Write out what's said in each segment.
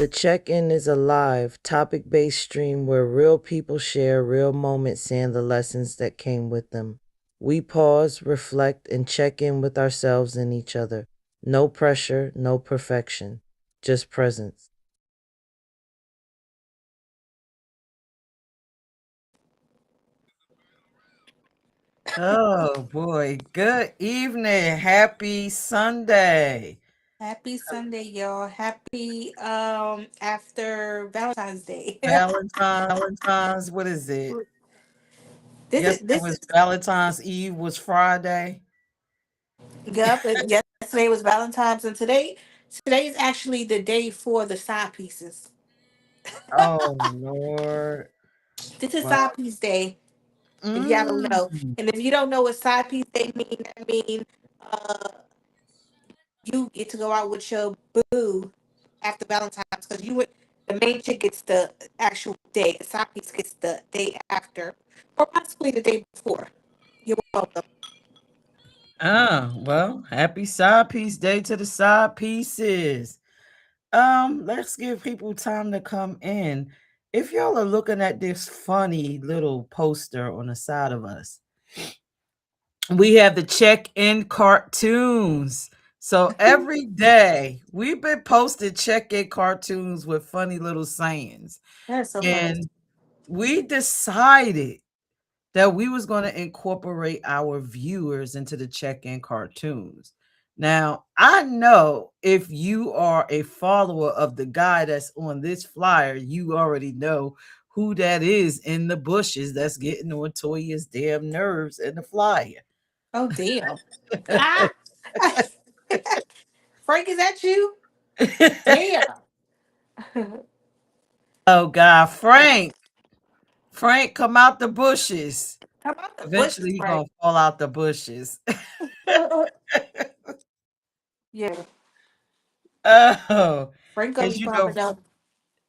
The check in is a live, topic based stream where real people share real moments and the lessons that came with them. We pause, reflect, and check in with ourselves and each other. No pressure, no perfection, just presence. Oh boy. Good evening. Happy Sunday. Happy Sunday, y'all. Happy after Valentine's Day. Valentine's. What is it? this is Yesterday this was is Valentine's Eve was Friday. Yup. And yesterday was Valentine's, and today is actually the day for the side pieces. Oh Lord. This is Well, side piece day. If y'all don't know, mm, and if you don't know what side piece day mean, uh, you get to go out with your boo after Valentine's because the main chick gets the actual day. The side piece gets the day after, or possibly the day before. You're welcome. well, happy side piece day to the side pieces. Let's give people time to come in. If y'all are looking at this funny little poster on the side of us, we have the check-in cartoons. So every day we've been posting check-in cartoons with funny little sayings. That's so funny. And we decided that we was going to incorporate our viewers into the check-in cartoons. Now, I know if you are a follower of the guy that's on this flyer, you already know who that is in the bushes that's getting on Toya's damn nerves in the flyer. Oh damn. Ah, Frank, is that you? Damn. Come Oh God, Frank, come out the bushes. out the bushes, Eventually, he Frank. gonna fall out the bushes. Yeah, Oh, Frank gonna cause be popping up.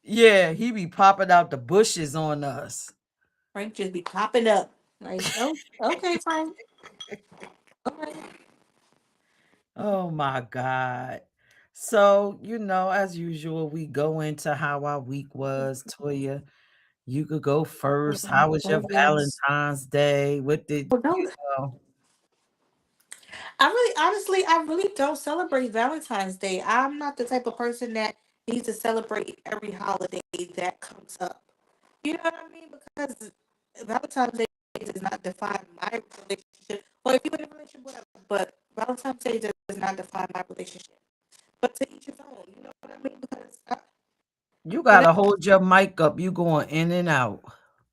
yeah, he be popping out the bushes on us. Frank just be popping up. Like, oh, okay, Frank. Okay. Oh my God. So, as usual, we go into how our week was. Toya, you could go first. How was your Oh, yes. Valentine's Day? What did Oh, no. you know? I really don't celebrate Valentine's Day. I'm not the type of person that needs to celebrate every holiday that comes up. You know what I mean? Because Valentine's Day does not define my relationship. Or if you're in a relationship, whatever. But Valentine's Day does not define my relationship. But to each his own. You know what I mean? Because You whatever. gotta hold your mic up. You going in and out.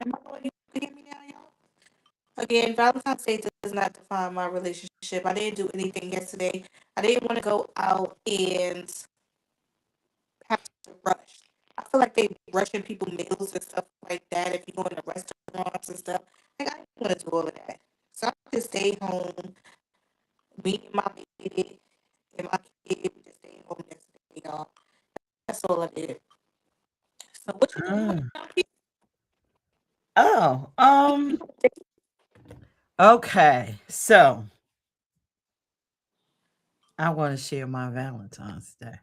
Am I going? You can hear me now, y'all? Again, Valentine's Day does not define my relationship. I didn't do anything yesterday. I didn't want to go out and have to rush. I feel like they rushing people meals and stuff like that. If you go into restaurants and stuff, like I didn't want to do all of that. So I just stayed home, me and my baby and my kid. We just stayed home yesterday, y'all. That's all I did. So what you doing? Mm. Oh, okay. So I want to share my Valentine's Day.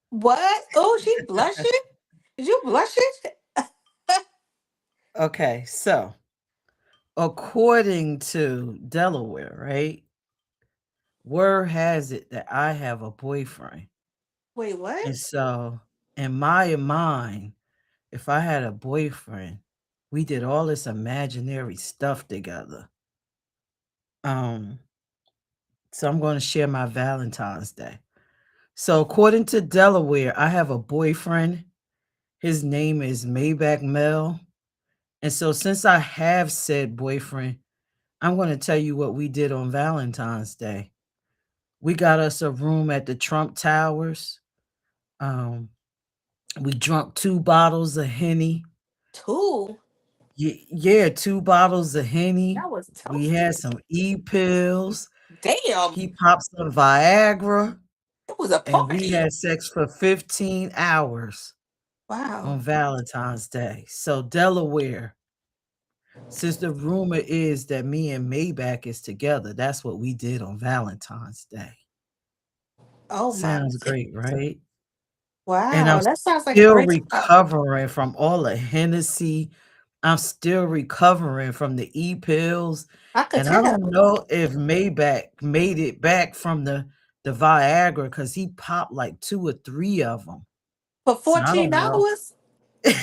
What? Oh, she blushing? Is you blushing? Okay, so according to Delaware, right? Word has it that I have a boyfriend. Wait, what? And so in my mind, if I had a boyfriend, we did all this imaginary stuff together. Um, so I'm going to share my Valentine's Day. So according to Delaware, I have a boyfriend. His name is Maybach Mel. And so since I have said boyfriend, I'm going to tell you what we did on Valentine's Day. We got us a room at the Trump Towers. Um, we drunk 2 bottles of Henny. Two? Yeah, 2 bottles of Henny. That was We had toasty. some E-pills. Damn. He popped some Viagra, It was a and we party. had sex for 15 hours Wow. on Valentine's Day. So Delaware, since the rumor is that me and Maybach is together, that's what we did on Valentine's Day. Oh my Sounds great, goodness. right? And I'm Wow, that sounds like a still great time. recovering from all the Hennessy. I'm still recovering from the E-pills, I could and I tell. don't know if Maybach made it back from the Viagra because he popped like 2 or 3 of them. For So I don't know. $14?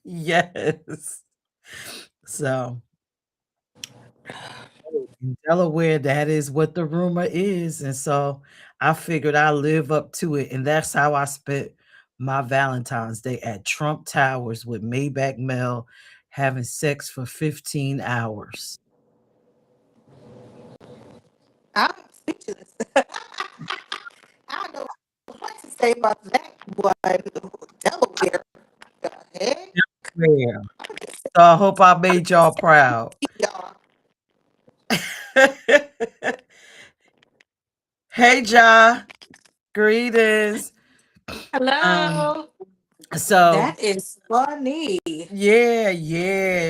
Yes. So in Delaware, that is what the rumor is, and so I figured I'd live up to it, and that's how I spent my Valentine's Day at Trump Towers with Maybach Mel, having sex for 15 hours. I'm speechless. I don't know what to say about that one. Delaware. The heck? Yeah. I'm just So I hope I made y'all proud. saying, y'all. Hey, Ja. Greetings. Um, Hello. so That is funny. yeah.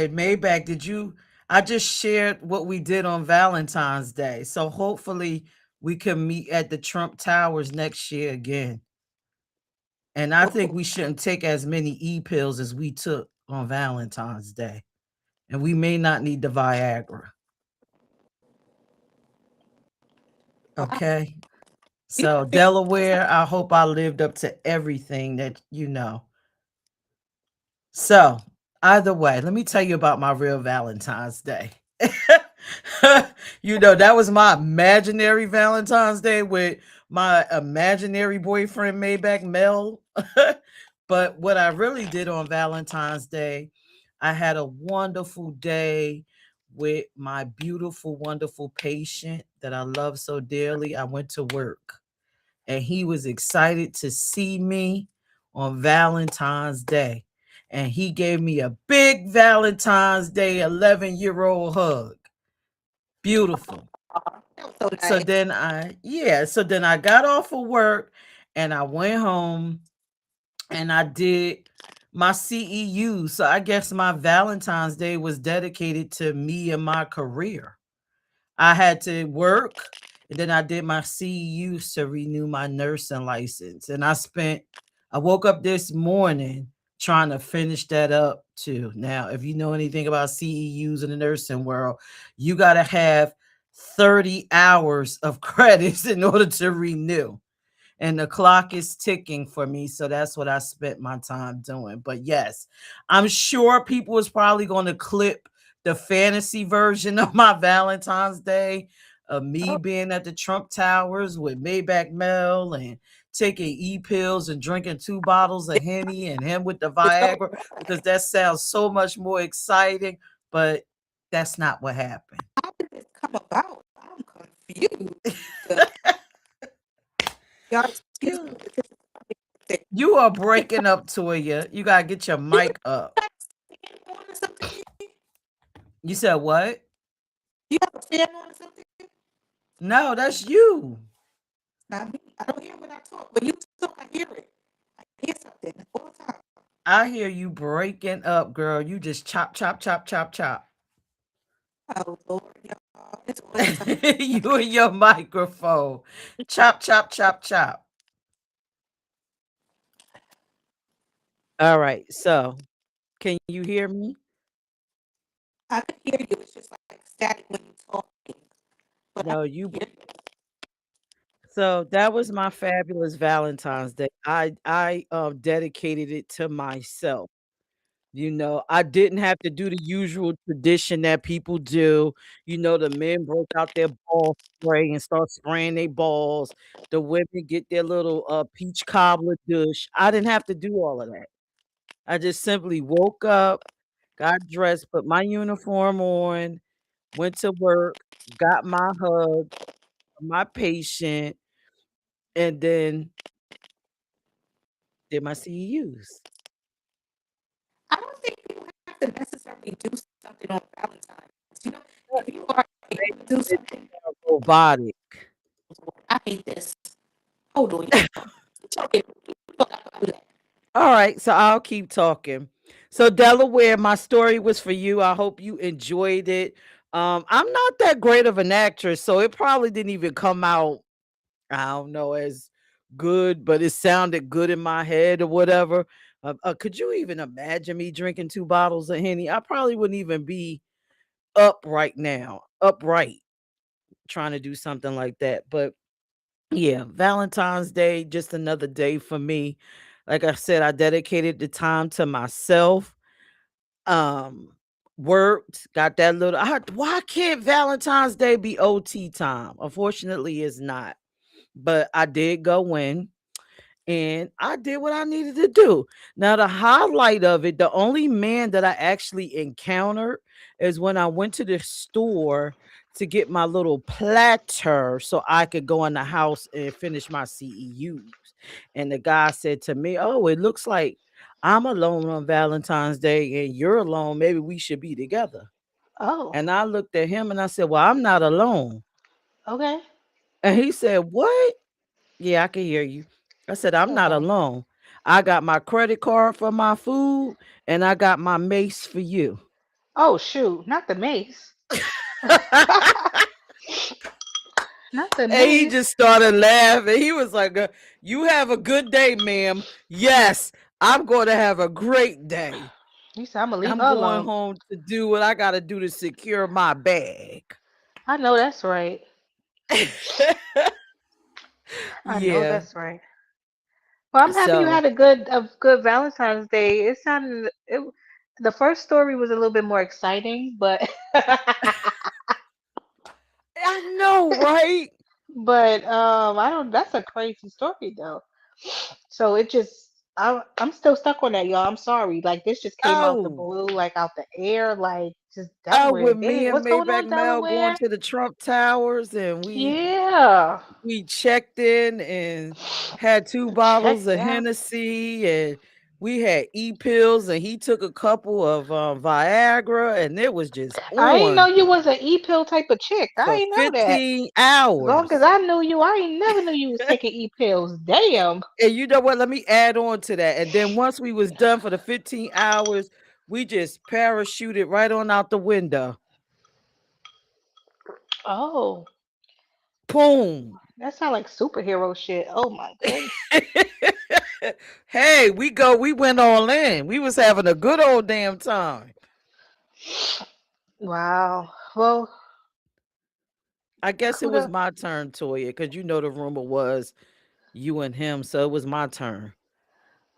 Maybach, I just shared what we did on Valentine's Day. So hopefully we can meet at the Trump Towers next year again. And I think we shouldn't take as many e-pills as we took on Valentine's Day. And we may not need the Viagra. Wow. Okay. You So feel Delaware, I hope I lived up to everything that you know. So, either way, let me tell you about my real Valentine's Day. That was my imaginary Valentine's Day with my imaginary boyfriend, Maybach Mel. But what I really did on Valentine's Day, I had a wonderful day with my beautiful, wonderful patient that I love so dearly. I went to work and he was excited to see me on Valentine's Day. And he gave me a big Valentine's Day 11-year-old hug. Beautiful. that was so So nice. then I got off of work and I went home and I did my CEU. So I guess my Valentine's Day was dedicated to me and my career. I had to work and then I did my CEUs to renew my nursing license. And I woke up this morning trying to finish that up too. Now, if you know anything about CEUs in the nursing world, you got to have 30 hours of credits in order to renew, and the clock is ticking for me. So that's what I spent my time doing. But yes, I'm sure people is probably going to clip the fantasy version of my Valentine's Day of me Oh, being at the Trump Towers with Maybach Mel and taking e-pills and drinking 2 bottles of Henny and him with the it's so Viagra, because that sounds so much more exciting. But that's not what happened. how did this come about? I'm confused. Y'all excuse me. You This is something. you are breaking up, Toya. You gotta get your You mic up. got a fan on or something? You said what? You have a fan on or something? No, that's you. Not me. I don't hear when I talk. When you talk, I hear it. I hear something all the time. I hear you breaking up, girl. You just chop, chop, chop, chop, chop. Oh Lord, y'all. It's all the time. You and your microphone. Chop, chop, chop, chop. All right. So, can you hear me? I can hear you. It's just like static when you're talking. But I No, can you. hear you. So that was my fabulous Valentine's Day. I dedicated it to myself. I didn't have to do the usual tradition that people do. The men break out their ball spray and start spraying their balls. The women get their little peach cobbler dish. I didn't have to do all of that. I just simply woke up, got dressed, put my uniform on, went to work, got my hug, my patient, and then did my CEUs. I don't think people have to necessarily do something on Valentine's. You know, if you are able to do It something, robotic. I hate this. Hold on, y'all. Okay, All right, so I'll keep talking. So Delaware, my story was for you. I hope you enjoyed it. I'm not that great of an actress, so it probably didn't even come out, I don't know, as good, but it sounded good in my head or whatever. Could you even imagine me drinking 2 bottles of Henny? I probably wouldn't even be up right now, upright, trying to do something like that. But yeah, Valentine's Day, just another day for me. Like I said, I dedicated the time to myself. Um, Worked, got that little. Why can't Valentine's Day be OT time? Unfortunately, it's not. But I did go in and I did what I needed to do. Now, the highlight of it, the only man that I actually encountered is when I went to the store to get my little platter so I could go in the house and finish my CEUs. And the guy said to me, "Oh, it looks like I'm alone on Valentine's Day and you're alone. Maybe we should be together." Oh, And I looked at him and I said, "Well, I'm not alone." okay. And he said, "What?" Yeah, I can hear you. I said, "I'm not Oh, alone. I got my credit card for my food and I got my mace for you." oh shoot, not the mace. Not the And he mace. just started laughing. He was like, "You have a good day, ma'am." Yes, I'm going to have a great day. You said I'm gonna leave I'm her going alone. home to do what I got to do to secure my bag. I know that's right. I know Yeah. that's right. Well, I'm happy you So, had a good Valentine's Day. The first story was a little bit more exciting, but I know, right? but I don't. That's a crazy story though. So I'm still stuck on that, y'all. I'm sorry. Like this just came out the Oh, blue, like out the air, like just oh, Delaware. with Dang, me and what's going Maybach on, Mel going Delaware? to the Trump Towers, and Yeah, we checked in and had 2 bottles checked of out. Hennessy, and we had pills, and he took a couple of Viagra, and it was just I ain't know on you was an e-pill type of chick. I for ain't know that. 15 Long as hours. I knew you, I ain't never knew you was taking e-pills. Damn. And you know what? Let me add on to that. And then once we was done for the 15 hours, we just parachuted right on out the window. Oh, Boom. that sound like superhero shit. Oh my goodness. Hey, we went all in. We was having a good old damn time. Wow. Well, I guess it was kudos. my turn, Toya, because you know the rumor was you and him, so it was my turn.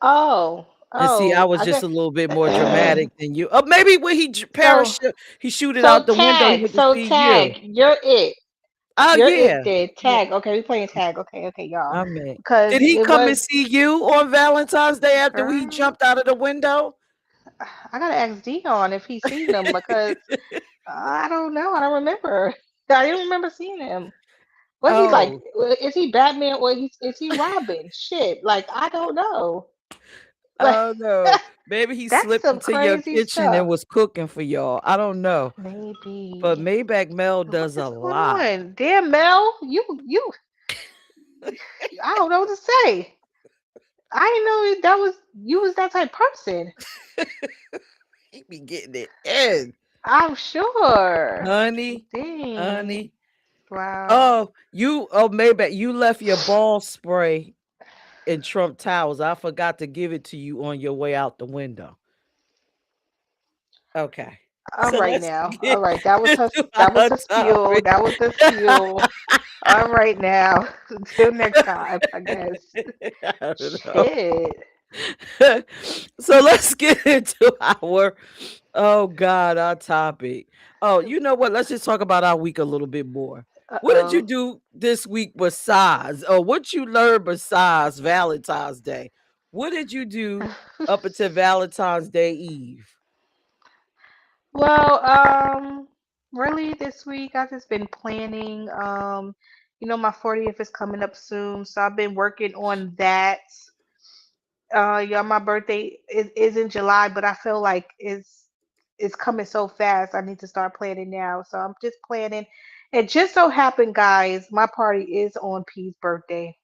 Oh, And see, I oh, was I just guess. a little bit more dramatic than you. Oh, maybe when So, parachute, he shoot it out the window, he went to so see you. tag. You're it. Oh You're it. yeah, Then yeah. tag. Okay, we playing tag. Okay, okay, y'all. I mean, did Because he it come and was. see you on Valentine's Day after he Girl, jumped out of the window? I gotta ask Dion if he's seen them because I don't know. I don't remember. I didn't remember seeing him. What he like? Oh, Is he Batman or is he Robin? Shit, like I don't know. Like oh no. Maybe he that's slipped some into your crazy kitchen and stuff. was cooking for y'all. I don't know. But Maybe. Maybach Mel What does a is going lot. on? Damn Mel, you I don't know what to say. I didn't know that was you was that type of person. He be getting it in. I'm sure. Honey, Dang. honey. Wow. Maybach, you left your ball spray in Trump Towers. I forgot to give it to you on your way out the window. Okay. All So right let's now. All get right. That was her into that was our the spiel. topic. That was the spiel. All right now. Until next time, I guess. I don't know. Shit. So let's get into our topic. Oh, you know what? Let's just talk about our week a little bit more. What did you Uh-oh. do this week besides, or what you learned besides Valentine's Day? What did you do up until Valentine's Day Eve? Well, really this week I've just been planning. My 40th is coming up soon, so I've been working on that. Yeah, my birthday is in July, but I feel like it's coming so fast. I need to start planning now. So I'm just planning. It just so happened, guys, my party is on P's birthday.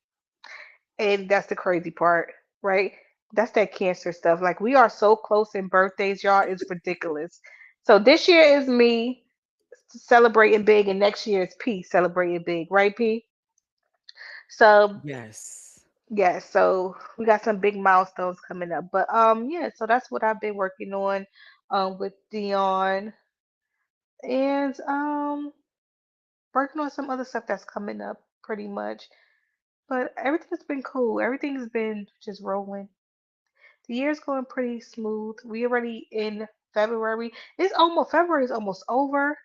And that's the crazy part, right? That's that cancer stuff. Like we are so close in birthdays, y'all. It's ridiculous. So this year is me celebrating big, and next year is P celebrating big, right, P? So Yes. Yes, so we got some big milestones coming up. But yeah, so that's what I've been working on with Dion and working on some other stuff that's coming up pretty much. But everything's been cool. Everything's been just rolling. The year's going pretty smooth. We already in February. It's almost February is almost over.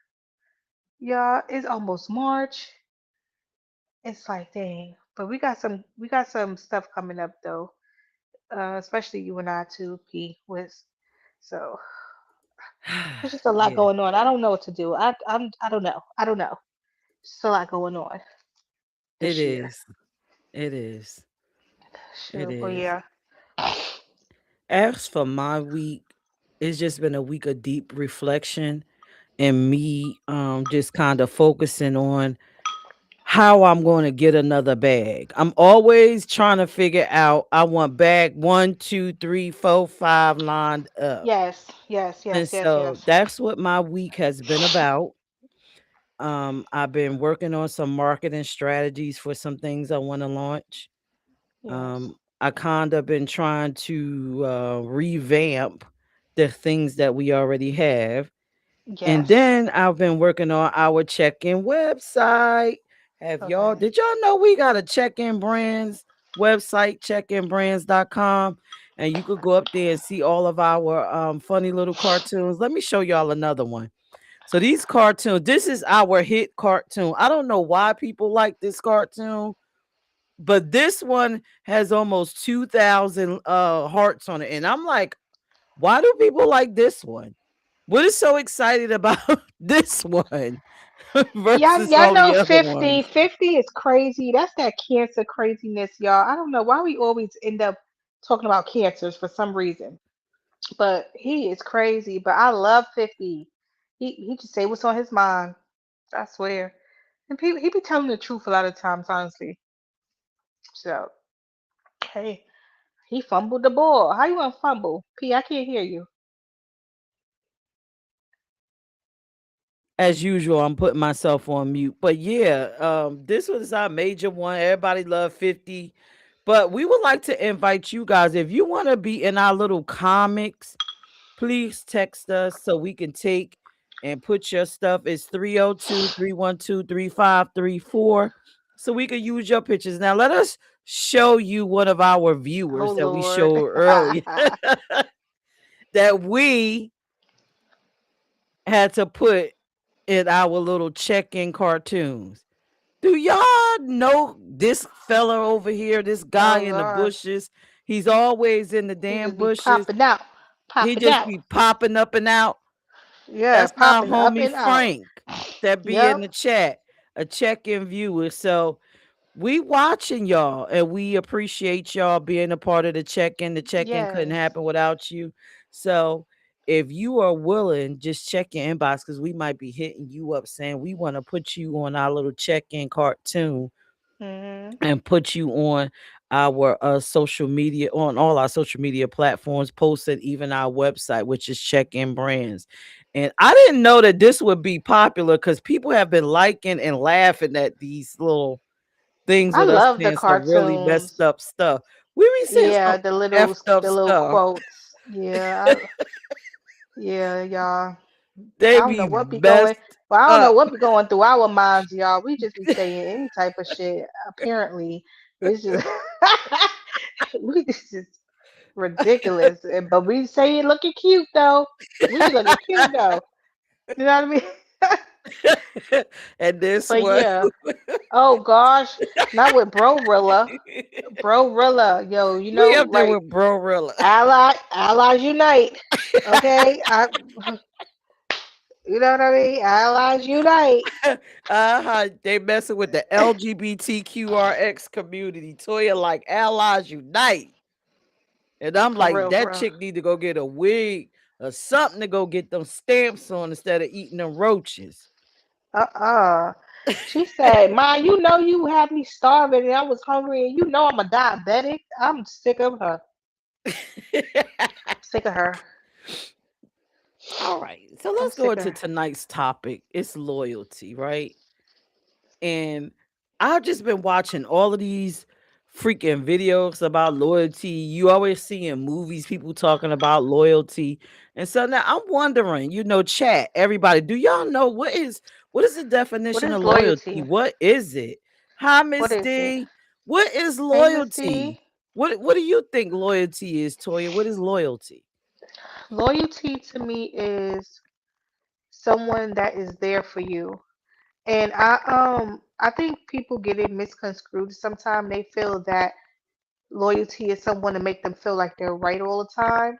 Yeah, it's almost March. It's like dang. But we got some stuff coming up though. Especially you and I too, P with so there's just a lot Yeah, going on. I don't know what to do. I don't know. I don't know. Just a lot going on it this year. is. It is. It Sure, but is. yeah. As for my week, it's just been a week of deep reflection and me just kind of focusing on how I'm going to get another bag. I'm always trying to figure out I want bag one, two, three, four, five lined up. Yes, yes, And yes, yes, so yes. that's what my week has been about. I've been working on some marketing strategies for some things I want to launch. Yes. I kind of been trying to revamp the things that we already have. And Yes. then I've been working on our check-in website. Okay. Did y'all know we got a check-in brands website, checkinbrands.com? And you could go up there and see all of our funny little cartoons. Let me show y'all another one. So these cartoons, this is our hit cartoon. I don't know why people like this cartoon, but this one has almost 2,000 hearts on it. And I'm like, why do people like this one? What is so excited about this one Y'all, versus y'all all know the other 50. ones? 50 is crazy. That's that cancer craziness, y'all. I don't know why we always end up talking about cancers for some reason. But he is crazy. But I love 50. He just say what's on his mind. I swear. And people, he be telling the truth a lot of times, honestly. So, hey, he fumbled the ball. How you gonna fumble? P, I can't hear you. As usual, I'm putting myself on mute. But yeah, this was our major one. Everybody love 50. But we would like to invite you guys, if you want to be in our little comics, please text us so we can take and put your stuff. It's 302-312-3534. So we can use your pictures. Now let us show you one of our Oh viewers that we Lord. showed earlier that we had to put in our little check-in cartoons. Do y'all know this fella over here, this guy Oh in the gosh. bushes? He's always in the He damn just be bushes. popping out. He Popping just out. be popping up and out. Yeah, That's our popping up homie and out. Frank that be in Yep. the chat, a check-in viewer. So we watching y'all and we appreciate y'all being a part of the check-in. The check-in couldn't Yes. happen without you. So if you are willing, just check your inbox because we might be hitting you up saying we want to put you on our little check-in cartoon Hmm. and put you on our social media, on all our social media platforms, posted even our website, which is Check In Brands. And I didn't know that this would be popular because people have been liking and laughing at these little things I with us love the saying some really cartoons. messed up stuff. We be saying Yeah, some effed up the little stuff. quotes. Yeah, yeah, y'all. I They don't know be what be going. messed Well, I don't know up. what be going through our minds, y'all. We just be saying any type of shit. Apparently, it's just we just ridiculous. But we say it looking cute though. We be looking cute though. You know what I mean? And this But one. yeah. Oh gosh, not with Brorilla. Brorilla, yo, you We know, up there like with Brorilla. allies unite. Okay, you know what I mean? Allies unite. They messing with the LGBTQRX community. Toya like allies unite. And I'm like, For that real. chick need to go get a wig or something to go get them stamps on instead of eating them roaches. Uh-uh. She said, Ma, you know you had me starving and I was hungry and you know I'm a diabetic. I'm sick of her. Sick of her. All right. So I'm let's go sick of into her. tonight's topic. It's loyalty, right? And I've just been watching all of these freaking videos about loyalty. You always see in movies people talking about loyalty. And so now I'm wondering, chat, everybody, do y'all know what is the What definition is of loyalty? loyalty? What is it? Hi, What Miss is it? D. What is Hey, Miss loyalty? D. What do you think loyalty is, Toya? What is loyalty? Loyalty to me is someone that is there for you. And I think people get it misconstrued. Sometimes they feel that loyalty is someone to make them feel like they're right all the time.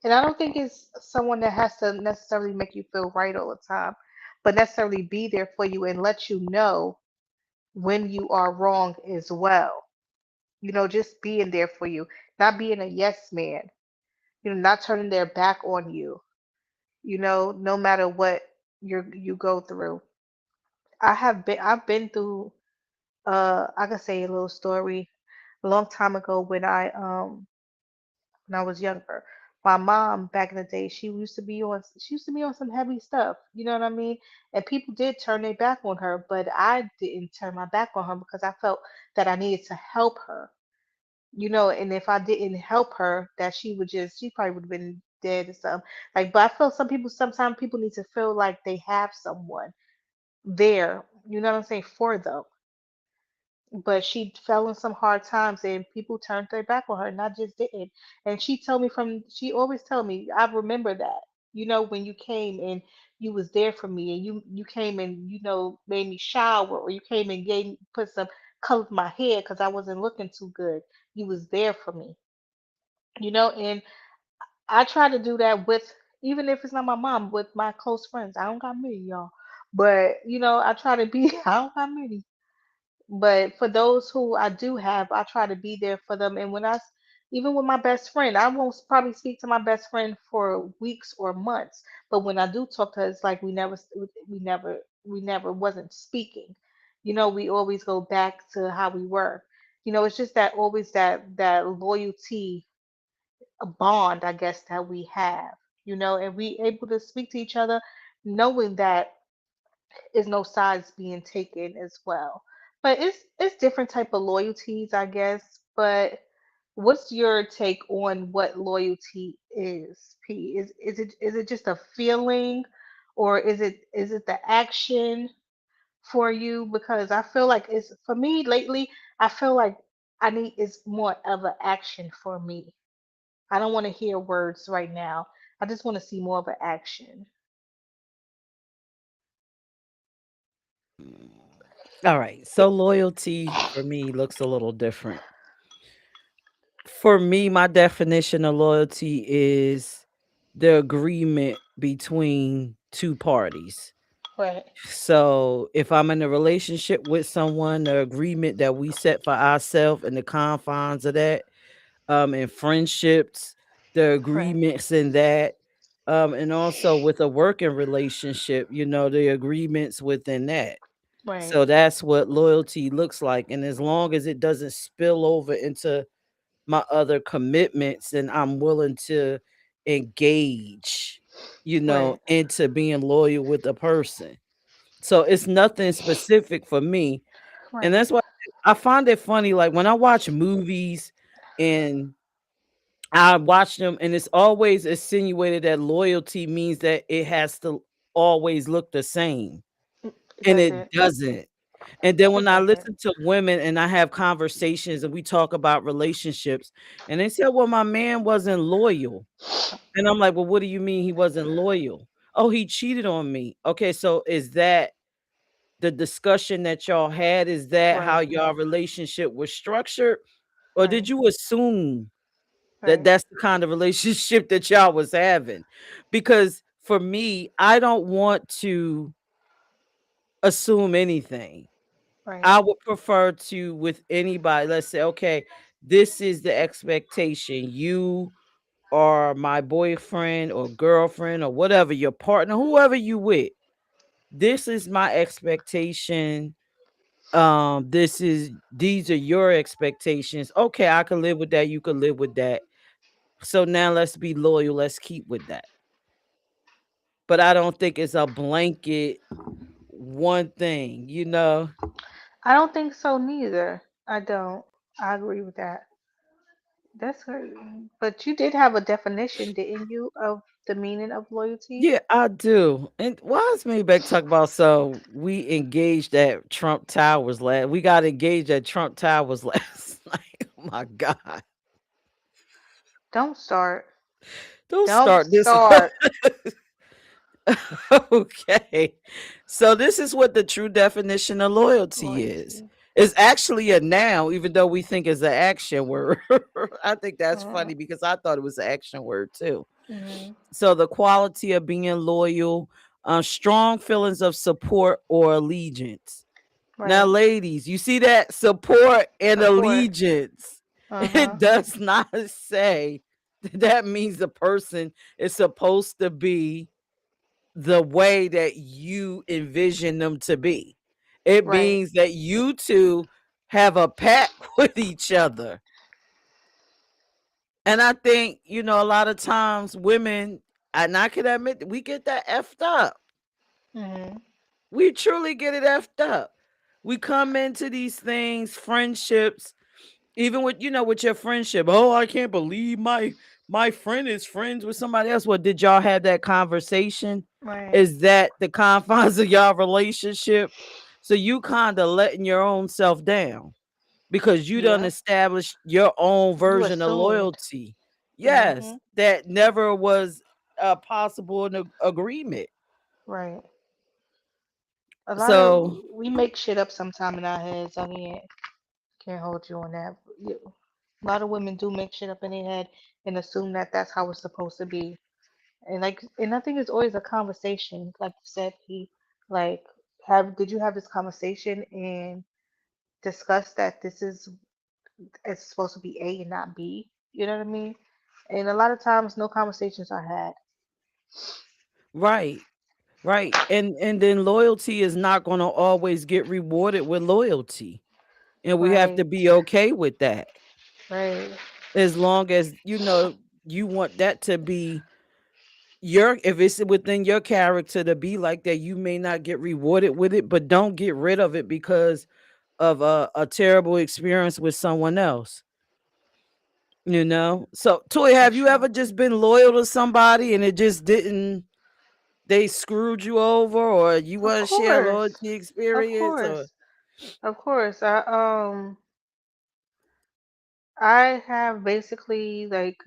And I don't think it's someone that has to necessarily make you feel right all the time, but necessarily be there for you and let you know when you are wrong as well. Just being there for you, not being a yes man, not turning their back on you, no matter what you go through. I've been through I could say a little story a long time ago when I was younger. My mom back in the day, she used to be on some heavy stuff, you know what I mean? And people did turn their back on her, but I didn't turn my back on her because I felt that I needed to help her. And if I didn't help her, that she probably would have been dead or something. Like, but I feel sometimes people need to feel like they have someone there, you know what I'm saying, for them. But she fell in some hard times and people turned their back on her and I just didn't. And she always tell me, I remember that, when you came and you was there for me and you came and, made me shower or you came and put some color in my hair because I wasn't looking too good. You was there for me, and I try to do that with, even if it's not my mom, with my close friends. I don't got many, y'all. But, I try to be, I don't got many. But for those who I do have, I try to be there for them. And even with my best friend, I won't probably speak to my best friend for weeks or months. But when I do talk to her, it's like we never wasn't speaking. We always go back to how we were. It's just that always that loyalty, a bond, I guess, that we have. And we able to speak to each other, knowing that is no sides being taken as well. But it's different type of loyalties, I guess. But what's your take on what loyalty is, P? Is it just a feeling, or is it the action for you? Because I feel like it's for me lately. I feel like I need it's more of an action for me. I don't want to hear words right now. I just want to see more of an action. All right. So loyalty for me looks a little different. For me, my definition of loyalty is the agreement between two parties. Right, So if I'm in a relationship with someone, the agreement that we set for ourselves and the confines of that, in friendships, the right, agreements in that, and also with a working relationship, the agreements within that. right, So that's what loyalty looks like. And as long as it doesn't spill over into my other commitments, and I'm willing to engage, right, into being loyal with a person. So it's nothing specific for me. And right, that's why I find it funny. Like when I watch movies and I watch them, and it's always insinuated that loyalty means that it has to always look the same. It And it doesn't. doesn't. And then when It I doesn't. listen to women and I have conversations and we talk about relationships, and they say, well, my man wasn't loyal. And I'm like, well, what do you mean he wasn't loyal? Oh, he cheated on me. Okay, so is that the discussion that y'all had? Is that how Right, y'all relationship was structured? Or did right, you assume that right, that's the kind of relationship that y'all was having? Because for me, I don't want to assume anything. right, I would prefer to, with anybody, let's say, okay, this is the expectation. You are my boyfriend or girlfriend or whatever, your partner, whoever you with. This is my expectation. These are your expectations. Okay, I can live with that. You can live with that. So now let's be loyal. Let's keep with that. But I don't think it's a blanket one thing. I don't think so neither. I don't. I agree with that. That's good. But you did have a definition, didn't you, of the meaning of loyalty? Yeah, I do. And why is Maybach talk about so we engaged at Trump Towers last? We got engaged at Trump Towers last night. Oh my God. Don't start. Don't Don't start this. start. Okay. So this is what the true definition of loyalty is. Loyalty. It's actually a noun, even though we think it's an action word. I think that's Mm-hmm. funny because I thought it was an action word too. Mm-hmm. So the quality of being loyal, strong feelings of support or allegiance. Now, Right. ladies, you see that support and Support. allegiance. Uh-huh. It does not say that means the person is supposed to be the way that you envision them to be. It Right. means that you two have a pact with each other. And I think, a lot of times women, and I can admit, we get that effed up. Mm-hmm. We truly get it effed up. We come into these things, friendships, even with your friendship. Oh, I can't believe my friend is friends with somebody else. Well, did y'all have that conversation? Right. Is that the confines of y'all relationship? So you kind of letting your own self down because you done Yep. established your own You version of assumed. loyalty. Yes, Mm-hmm. that never was possible in agreement. Right. A lot of So we make shit up sometime in our heads. I can't hold you on that. A lot of women do make shit up in their head and assume that that's how it's supposed to be. And I think it's always a conversation, like you said, P. Like, have did you have this conversation and discuss that this is it's supposed to be A and not B? You know what I mean? And a lot of times, no conversations are had. right. Right. And then loyalty is not going to always get rewarded with loyalty. And we have to Right, be okay with that. right, As long as you want that to be your if it's within your character to be like that, you may not get rewarded with it, but don't get rid of it because of a terrible experience with someone else. So Toy, for have you ever sure. just been loyal to somebody and it just didn't they screwed you over, or you Of want to share a course, loyalty of experience, or course, of course. I have basically like,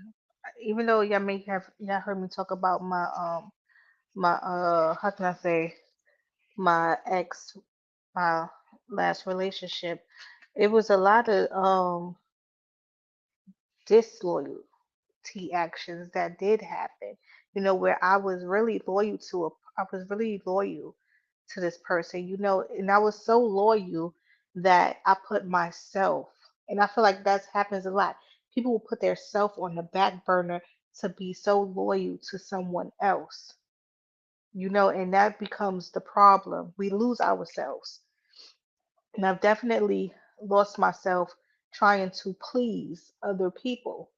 even though y'all heard me talk about my how can I say, my ex, my last relationship, it was a lot of disloyalty actions that did happen. Where I was really loyal to this person, and I was so loyal that I put myself, and I feel like that happens a lot. People will put their self on the back burner to be so loyal to someone else, and that becomes the problem. We lose ourselves. And I've definitely lost myself trying to please other people.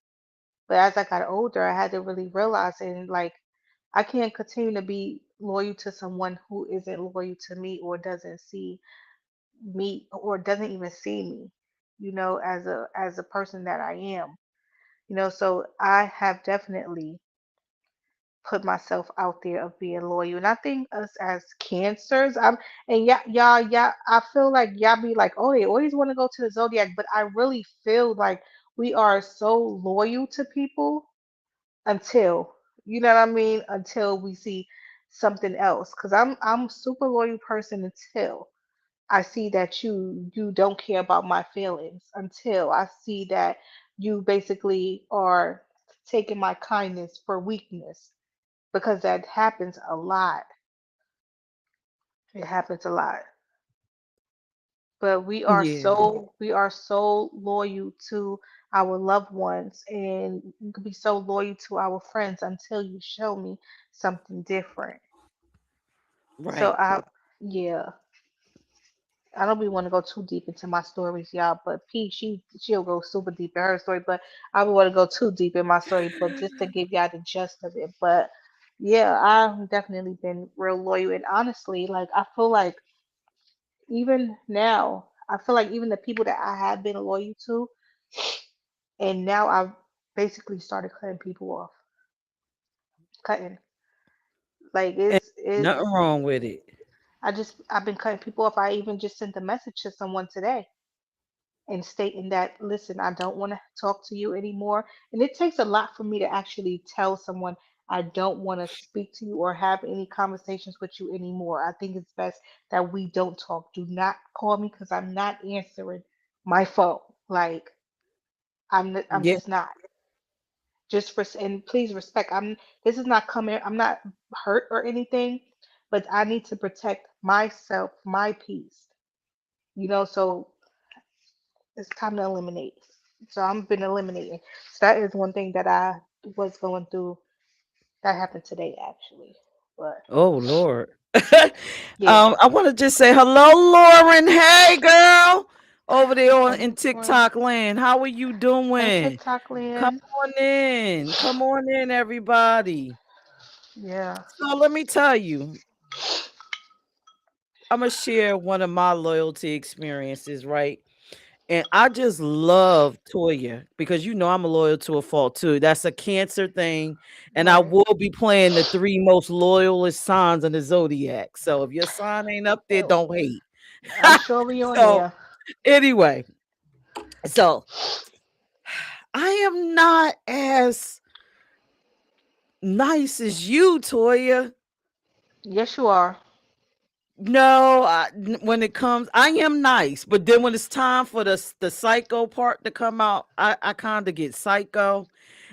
But as I got older, I had to really realize and like I can't continue to be loyal to someone who isn't loyal to me or doesn't see me or doesn't even see me, as a person that I am. So I have definitely put myself out there of being loyal. And I think us as cancers, and y'all, I feel like y'all be like, oh, they always want to go to the zodiac, but I really feel like we are so loyal to people until, you know what I mean, until we see something else. Because I'm a super loyal person until I see that you don't care about my feelings, until I see that you basically are taking my kindness for weakness, because that happens a lot. It happens a lot. But yeah, we are so loyal to our loved ones, and you can be so loyal to our friends until you show me something different. So right. yeah, I don't really want to go too deep into my stories, y'all. But P, she'll go super deep in her story, but I don't want to go too deep in my story. But just to give y'all the gist of it. But yeah, I've definitely been real loyal, and honestly, like I feel like even now. I feel like even the people that I have been loyal to, and now I've basically started cutting people off. Cutting. Like And it's nothing wrong with it. I've been cutting people off. I even just sent a message to someone today and stating that, listen, I don't want to talk to you anymore. And it takes a lot for me to actually tell someone I don't want to speak to you or have any conversations with you anymore. I think it's best that we don't talk. Do not call me because I'm not answering my phone. Like I'm Yeah. just not. Just for and please respect. This is not coming. I'm not hurt or anything, but I need to protect myself, my peace. So it's time to eliminate. So I've been eliminating. So that is one thing that I was going through that happened today actually. But Oh Lord. yeah. I want to just say hello, Lauren. Hey, girl, over there Hey, in Lauren. TikTok land. How are you Hey, doing? TikTok Come land. on in. Come on in, everybody. Yeah. So let me tell you, I'm gonna share one of my loyalty experiences, right? And I just love Toya because I'm loyal to a fault too. That's a Cancer thing, and I Right. will be playing the three most loyalist signs in the zodiac. So if your sign ain't up there, Oh, don't hate. I'm sure we on So there. anyway, so I am not as nice as you, Toya. Yes, you are. No, when it comes, I am nice, but then when it's time for the psycho part to come out, I kind of get psycho.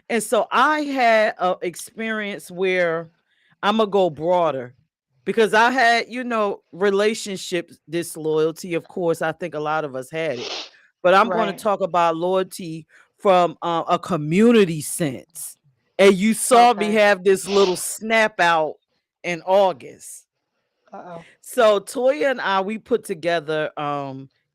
And so I had a experience where I'm gonna go broader because I had, relationship disloyalty. Of course, I think a lot of us had it, but I'm going to Right. talk about loyalty from a community sense. And you saw me Okay. have this little snap out in August. Uh-oh. So Toya and we put together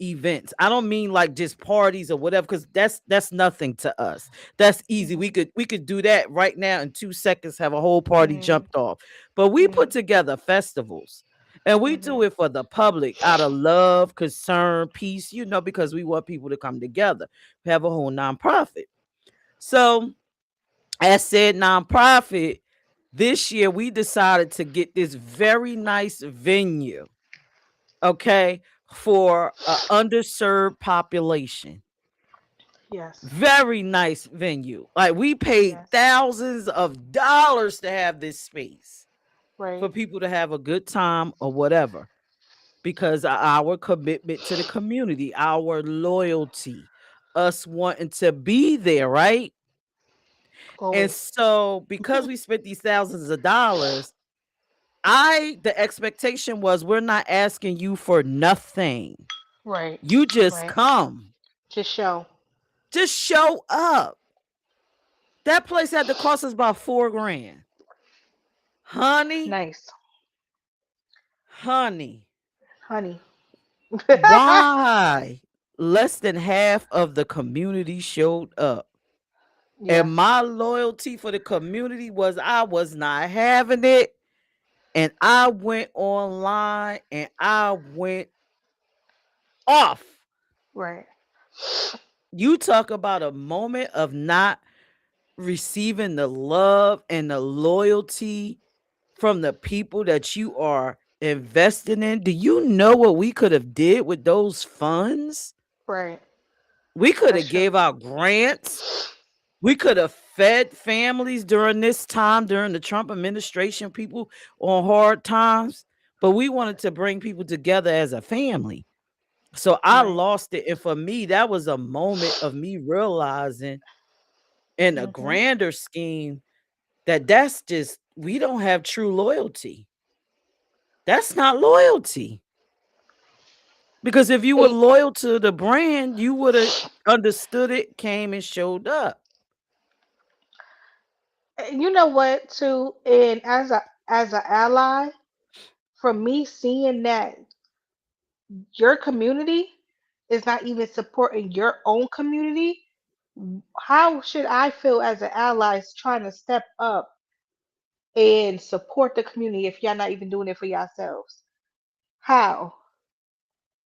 events. I don't mean like just parties or whatever, because that's nothing to us. That's easy. Mhm. We could do that right now in 2 seconds, have a whole party Mhm. jumped off. But we put Mhm. together festivals. And we do Mhm. it for the public out of love, concern, peace, because we want people to come together. We have a whole nonprofit. So as said nonprofit, this year we decided to get this very nice venue, okay, for a underserved population. Yes. Very nice venue. Like we paid Yes. thousands of dollars to have this space for Right. people to have a good time or whatever because of our commitment to the community, our loyalty, us wanting to be there, right? And Always. so because we spent these thousands of dollars, the expectation was we're not asking you for nothing. Right. You just Right. come. Just show. Just show up. That place had to cost us about 4 grand. Honey, Nice. honey, Honey. why? Less than half of the community showed up. And Yeah. my loyalty for the community was I was not having it. And I went online and I went off. Right. You talk about a moment of not receiving the love and the loyalty from the people that you are investing in. Do you know what we could have did with those funds? Right. We could That's have true. gave out grants. We could have fed families during this time, during the Trump administration, people on hard times. But we wanted to bring people together as a family. So I Right. lost it. And for me, that was a moment of me realizing in a Mhm. grander scheme that's just, we don't have true loyalty. That's not loyalty. Because if you were And, loyal to the brand, you would have understood it, came and showed up. and you know what too? And as a ally, for me seeing that your community is not even supporting your own community, how should I feel as an ally trying to step up and support the community if y'all not even doing it for yourselves? How?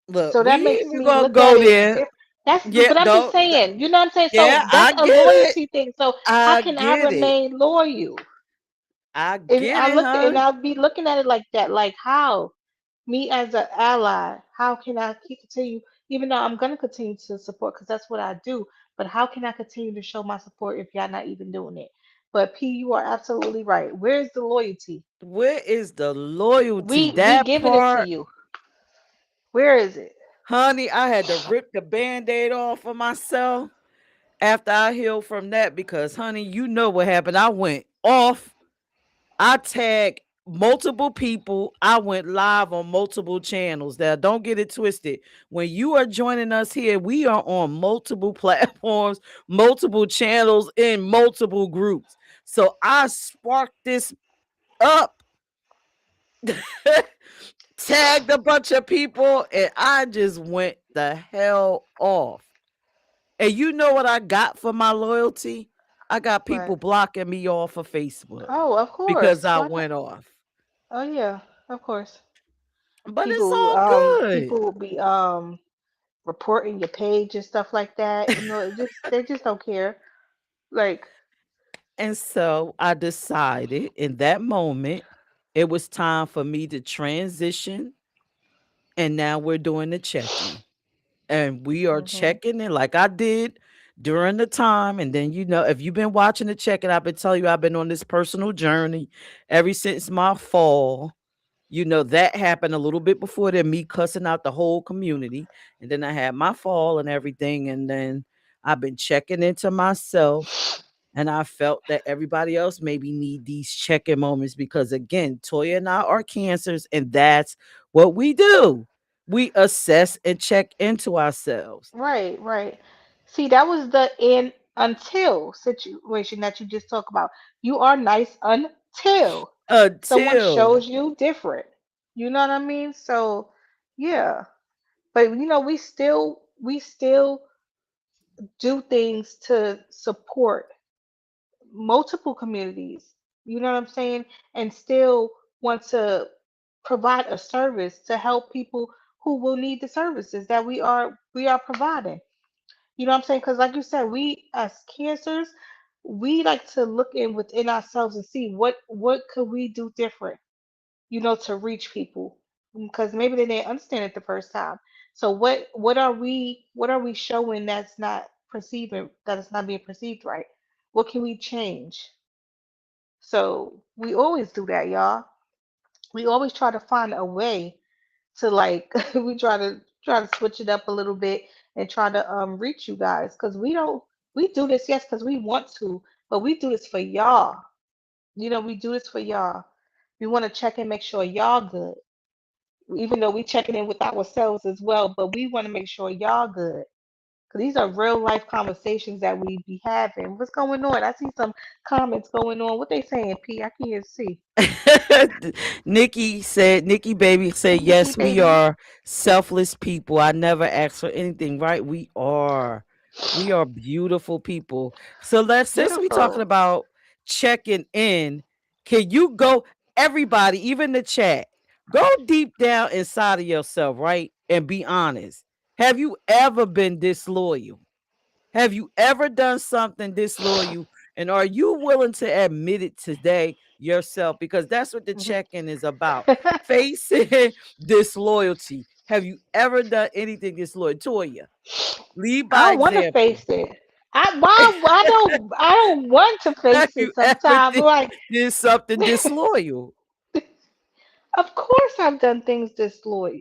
Look, So that we ain't makes even me gonna look at go it there. different. That's Yeah, but I'm just no, saying, you know what I'm saying? yeah, So I that's a get it. loyalty thing. So how I can I get it. remain loyal? I If get I it, look at and hon. I'll be looking at it like that, like how me as an ally, how can I keep continue, even though I'm gonna continue to support because that's what I do, but how can I continue to show my support if y'all not even doing it? But P, you are absolutely right. Where's the loyalty? Where is the loyalty? We That giving it to part, you. Where is it? honey, I had to rip the band-aid off of myself after I healed from that because, honey, you know what happened. I went off. I tagged multiple people. I went live on multiple channels. Now, don't get it twisted. When you are joining us here, we are on multiple platforms, multiple channels, in multiple groups. So I sparked this up, tagged a bunch of people, and I just went the hell off. And you know what I got for my loyalty? I got people But blocking me off of Facebook oh, of because course. I Why not? went off. Oh yeah, of course. But it's all good. People will be reporting your page and stuff like that. You know, it just they just don't care. Like, And so I decided in that moment it was time for me to transition. And now we're doing the check in. And we are hmm checking in like I did during the time. And then, if you've been watching the check in, I've been telling you I've been on this personal journey ever since my fall. That happened a little bit before that, me cussing out the whole community. And then I had my fall and everything. And then I've been checking into myself. And I felt that everybody else maybe need these check-in moments because again, Toya and I are cancers, and that's what we do. We assess and check into ourselves right, right. See, that was the in until situation that you just talked about. You are nice until someone until shows you different. You know what I mean? So, yeah. But we still do things to support multiple communities, you know what I'm saying? And still want to provide a service to help people who will need the services that we are providing. You know what I'm saying? Because like you said, we as cancers, we like to look in within ourselves and see what could we do different, to reach people because maybe they didn't understand it the first time. So what are we showing that is not being perceived right? What can we change? So we always do that, y'all. We always try to find a way to like we try to switch it up a little bit and try to reach you guys because we do this, yes, because we want to, but we do this for y'all. We do this for y'all. We want to check and make sure y'all good. Even though we checking in with ourselves as well, but we want to make sure y'all good. Cause these are real life conversations that we be having. What's going on? I see some comments going on. What they saying, P? I can't see. Nikki baby said, Nikki yes, we baby. are selfless people. I never asked for anything, right? We are. We are beautiful people. So since we talking Beautiful. about checking in, can you go, everybody, even the chat, go deep down inside of yourself, right? And be honest. Have you ever been disloyal? Have you ever done something disloyal? And are you willing to admit it today yourself? Because that's what the Mhm. check-in is about. Facing disloyalty. Have you ever done anything disloyal? Toya, lead I by don't want to example. face it. I don't want to Have face you it ever sometimes. Like, did something disloyal? of course I've done things disloyal.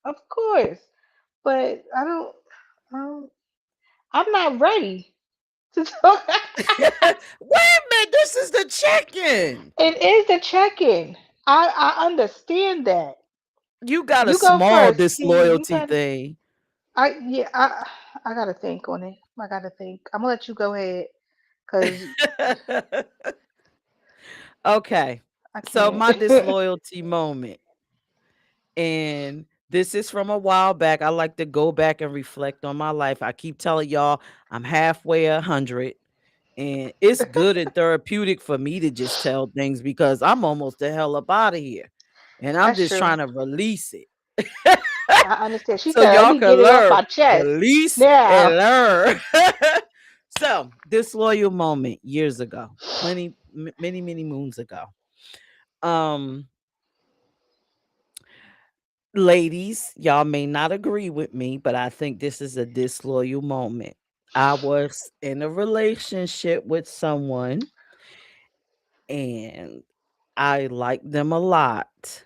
Of course. But I don't I'm not ready to talk. Wait a minute, this is the check-in. It is the check-in. I understand that. You got a You go small first, P. You disloyalty got thing. I gotta think on it. I gotta think. I'm gonna let you go ahead, cause Okay. I So can't. my disloyalty moment. And this is from a while back. I like to go back and reflect on my life. I keep telling y'all I'm halfway 100. And it's good and therapeutic for me to just tell things because I'm almost the hell up out of here. And I'm That's just true. trying to release it. I understand. She So said, "Let y'all me can get it off learn, my chest release and now." learn. So disloyal moment years ago, many moons ago. Um, Ladies, y'all may not agree with me, but I think this is a disloyal moment. I was in a relationship with someone and I liked them a lot.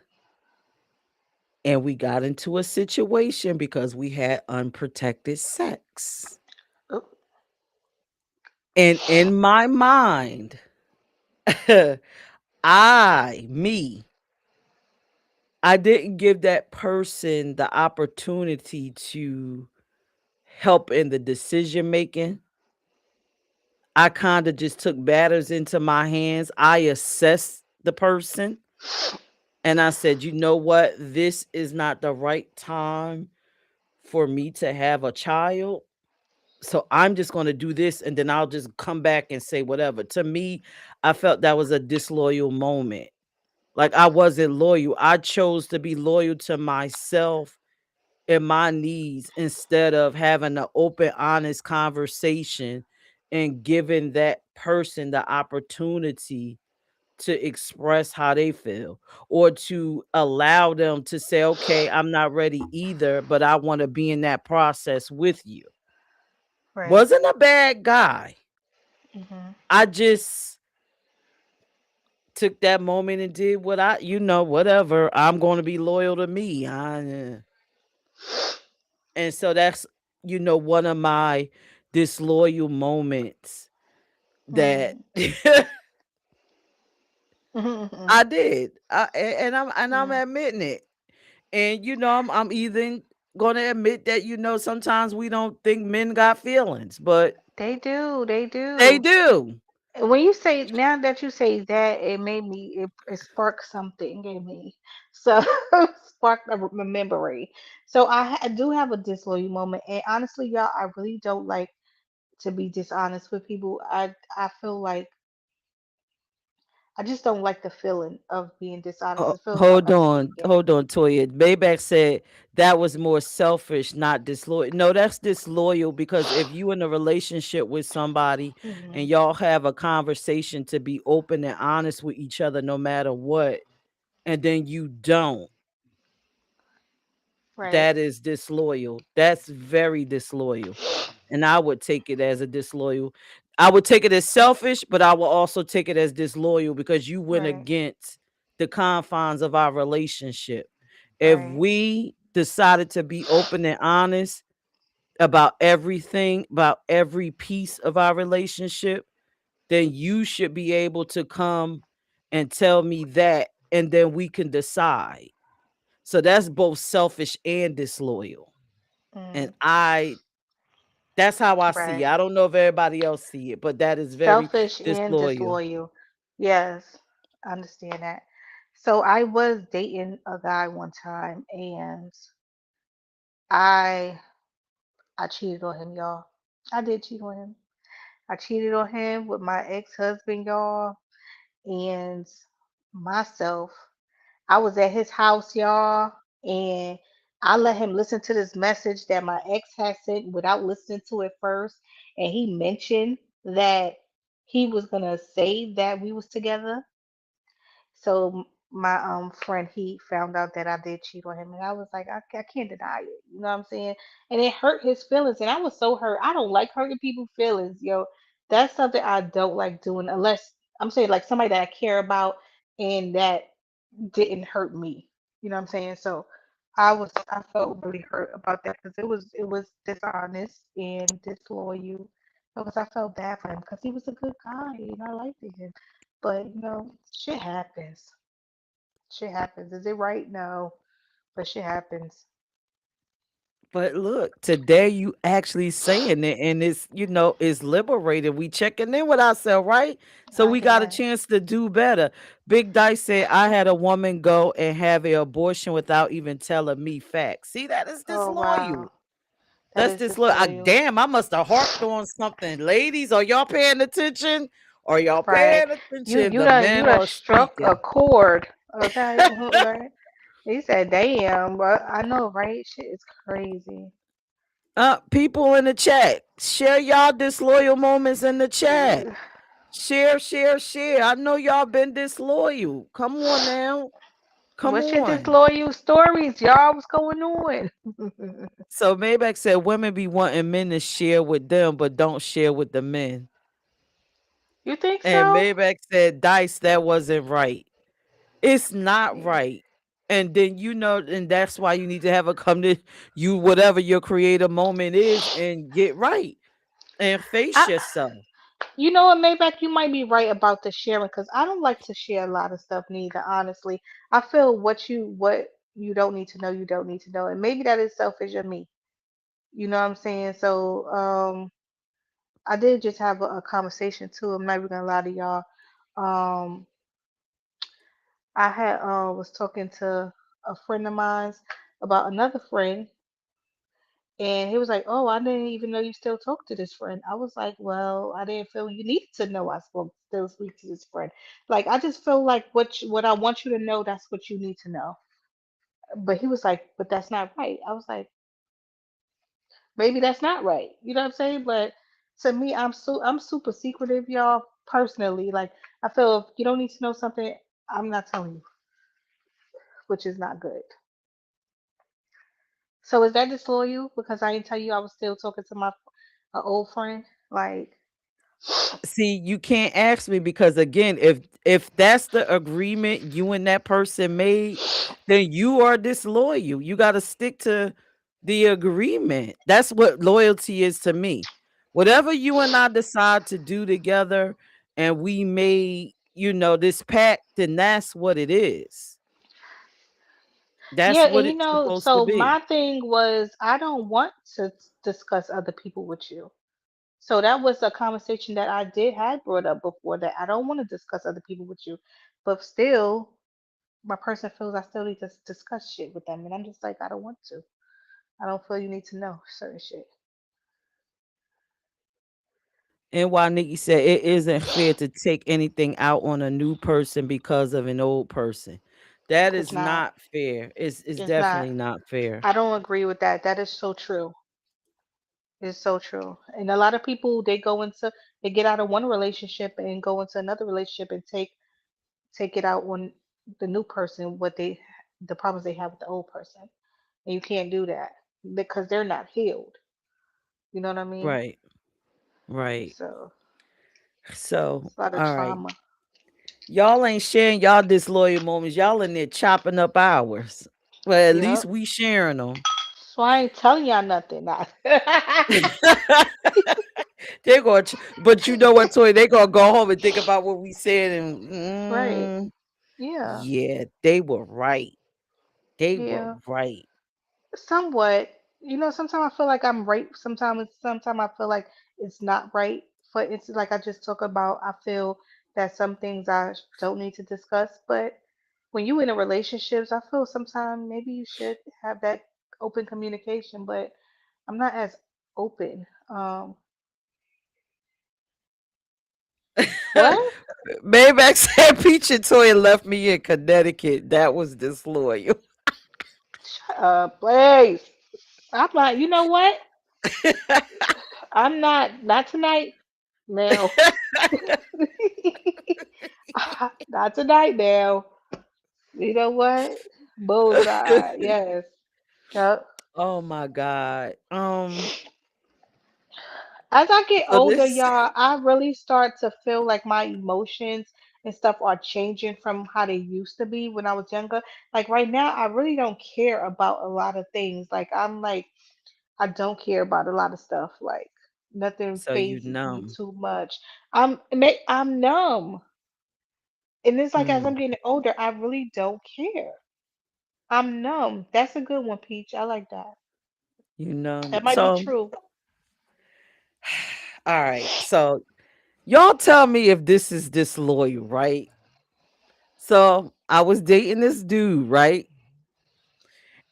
And we got into a situation because we had unprotected sex. Oop. And in my mind, me, I didn't give that person the opportunity to help in the decision making. I kind of just took matters into my hands. I assessed the person and I said, you know what? This is not the right time for me to have a child. So I'm just going to do this and then I'll just come back and say whatever. To me, I felt that was a disloyal moment. Like I wasn't loyal. I chose to be loyal to myself and my needs instead of having an open, honest conversation and giving that person the opportunity to express how they feel or to allow them to say, okay, I'm not ready either, but I want to be in that process with you. Right. Wasn't a bad guy. Hmm. I just took that moment and did what whatever. I'm going to be loyal to me. And so that's, one of my disloyal moments that Hmm. Hmm. I did. And I'm admitting it. And I'm even gonna admit that, sometimes we don't think men got feelings, but They do. They they do. do. When you say now that you say that, it made me it sparked something in me. So sparked a memory. So I do have a disloyal moment, and honestly, y'all, I really don't like to be dishonest with people. I feel like I just don't like the feeling of being dishonest. It feels like Hold I'm on, cheating. hold on, Toya. Maybach said that was more selfish, not disloyal. No, that's disloyal because if you in a relationship with somebody Hmm. and y'all have a conversation to be open and honest with each other no matter what, and then you don't, Right. that is disloyal. That's very disloyal. And I would take it as a disloyal. I would take it as selfish, but I will also take it as disloyal because you went Right. against the confines of our relationship. If Right. we decided to be open and honest about everything, about every piece of our relationship, then you should be able to come and tell me that, and then we can decide. So that's both selfish and disloyal. And Mm. that's how I see it. Right. I don't know if everybody else see it, but that is very Selfish and disloyal. disloyal. Yes, I understand that. So I was dating a guy one time, and I I cheated on him, y'all. I did cheat on him. I cheated on him with my ex-husband, y'all, and myself. I was at his house, y'all, and I let him listen to this message that my ex had sent without listening to it first. And he mentioned that he was gonna say that we was together. So my friend, he found out that I did cheat on him, and I was like, I can't deny it. You know what I'm saying? And it hurt his feelings, and I was so hurt. I don't like hurting people's feelings, yo. That's something I don't like doing unless I'm saying like somebody that I care about and that didn't hurt me. You know what I'm saying? So I felt really hurt about that because it was dishonest and disloyal because I felt bad for him because he was a good guy and I liked him. But shit happens. Shit happens. Is it right? No, but shit happens. But look, today you actually saying it, and it's liberating. We checking in with ourselves, right? So I we got a got. chance to do better. Big Dice said I had a woman go and have an abortion without even telling me facts. See, that is Oh disloyal. wow, that That's is disloyal. disloyal. Damn, I must have harped on something. Ladies, are y'all paying attention? Are y'all Right. paying You attention? you The done you men done are struck a speaking. chord. Okay. Right. He said, "Damn, but I know, right? Shit is crazy." People in the chat, share y'all disloyal moments in the chat. Share, share, share. I know y'all been disloyal. Come on now. Come What's your on. disloyal stories, y'all? What's going on? So Maybach said women be wanting men to share with them, but don't share with the men. You think And so? Maybach said, Dice, that wasn't right. It's not right. And then and that's why you need to have a come to you, whatever your creative moment is, and get right and face I, yourself. you know what, Maybach, you might be right about the sharing because I don't like to share a lot of stuff neither. Honestly, I feel what you don't need to know, you don't need to know, and maybe that is selfish of me. You know what I'm saying? So, I did just have a conversation too. I'm not even gonna lie to y'all. Um, I had was talking to a friend of mine about another friend, and he was like, "Oh, I didn't even know you still talk to this friend." I was like, "Well, I didn't feel you needed to know I still speak to this friend. Like, I just feel like what I want you to know, that's what you need to know." But he was like, "But that's not right." I was like, "Maybe that's not right." You know what I'm saying? But to me, I'm super secretive, y'all. Personally, like I feel if you don't need to know something, I'm not telling you, which is not good. So is that disloyal because I didn't tell you I was still talking to my old friend? Like, See, you can't ask me because again, if that's the agreement you and that person made, then you are disloyal. You got to stick to the agreement. That's what loyalty is to me. Whatever you and I decide to do together and we made, this pact, then that's what it is. That's yeah, what and it's supposed to so be. my thing was I don't want to discuss other people with you. So that was a conversation that I did had brought up before that I don't want to discuss other people with you, but still, my person feels I still need to discuss shit with them, and I'm just like I don't want to. I don't feel you need to know certain shit. And while Nikki said it isn't fair to take anything out on a new person because of an old person. That It's is not. not fair. It's It's not. definitely not fair. I don't agree with that. That is so true. It's so true. And a lot of people they get out of one relationship and go into another relationship and take it out on the new person the problems they have with the old person. And you can't do that because they're not healed. You know what I mean? Right. Right. So So, it's a lot of all right. trauma. Y'all ain't sharing y'all disloyal moments. Y'all in there chopping up ours. Well, at least Yep. we sharing them. So I ain't telling y'all nothing now. They're going to, but you know what, Toy? They gonna go home and think about what we said, and Right. Yeah. yeah, they were right. They were Yeah. right. Somewhat. Sometimes I feel like I'm right. Sometimes I feel like it's not right. But it's like I just talk about. I feel that some things don't need to discuss. But when you in a relationships, I feel sometimes maybe you should have that open communication. But I'm not as open. What? Maybach said Peach and Toy left me in Connecticut. That was disloyal. Shut up, please. I'm not. You know what? I'm not tonight. Now. Not tonight now. You know what? Bullseye. Yes. Yep. Oh my God. As I get So older, this y'all, I really start to feel like my emotions and stuff are changing from how they used to be when I was younger. Like right now, I really don't care about a lot of things. I don't care about a lot of stuff. Like nothing so you phases me numb. too much. I'm numb. And it's like as I'm Mm, getting older, I really don't care. I'm numb. That's a good one, Peach. I like that. you numb. That might be So true. all right. So y'all tell me if this is disloyal, right? So I was dating this dude, right?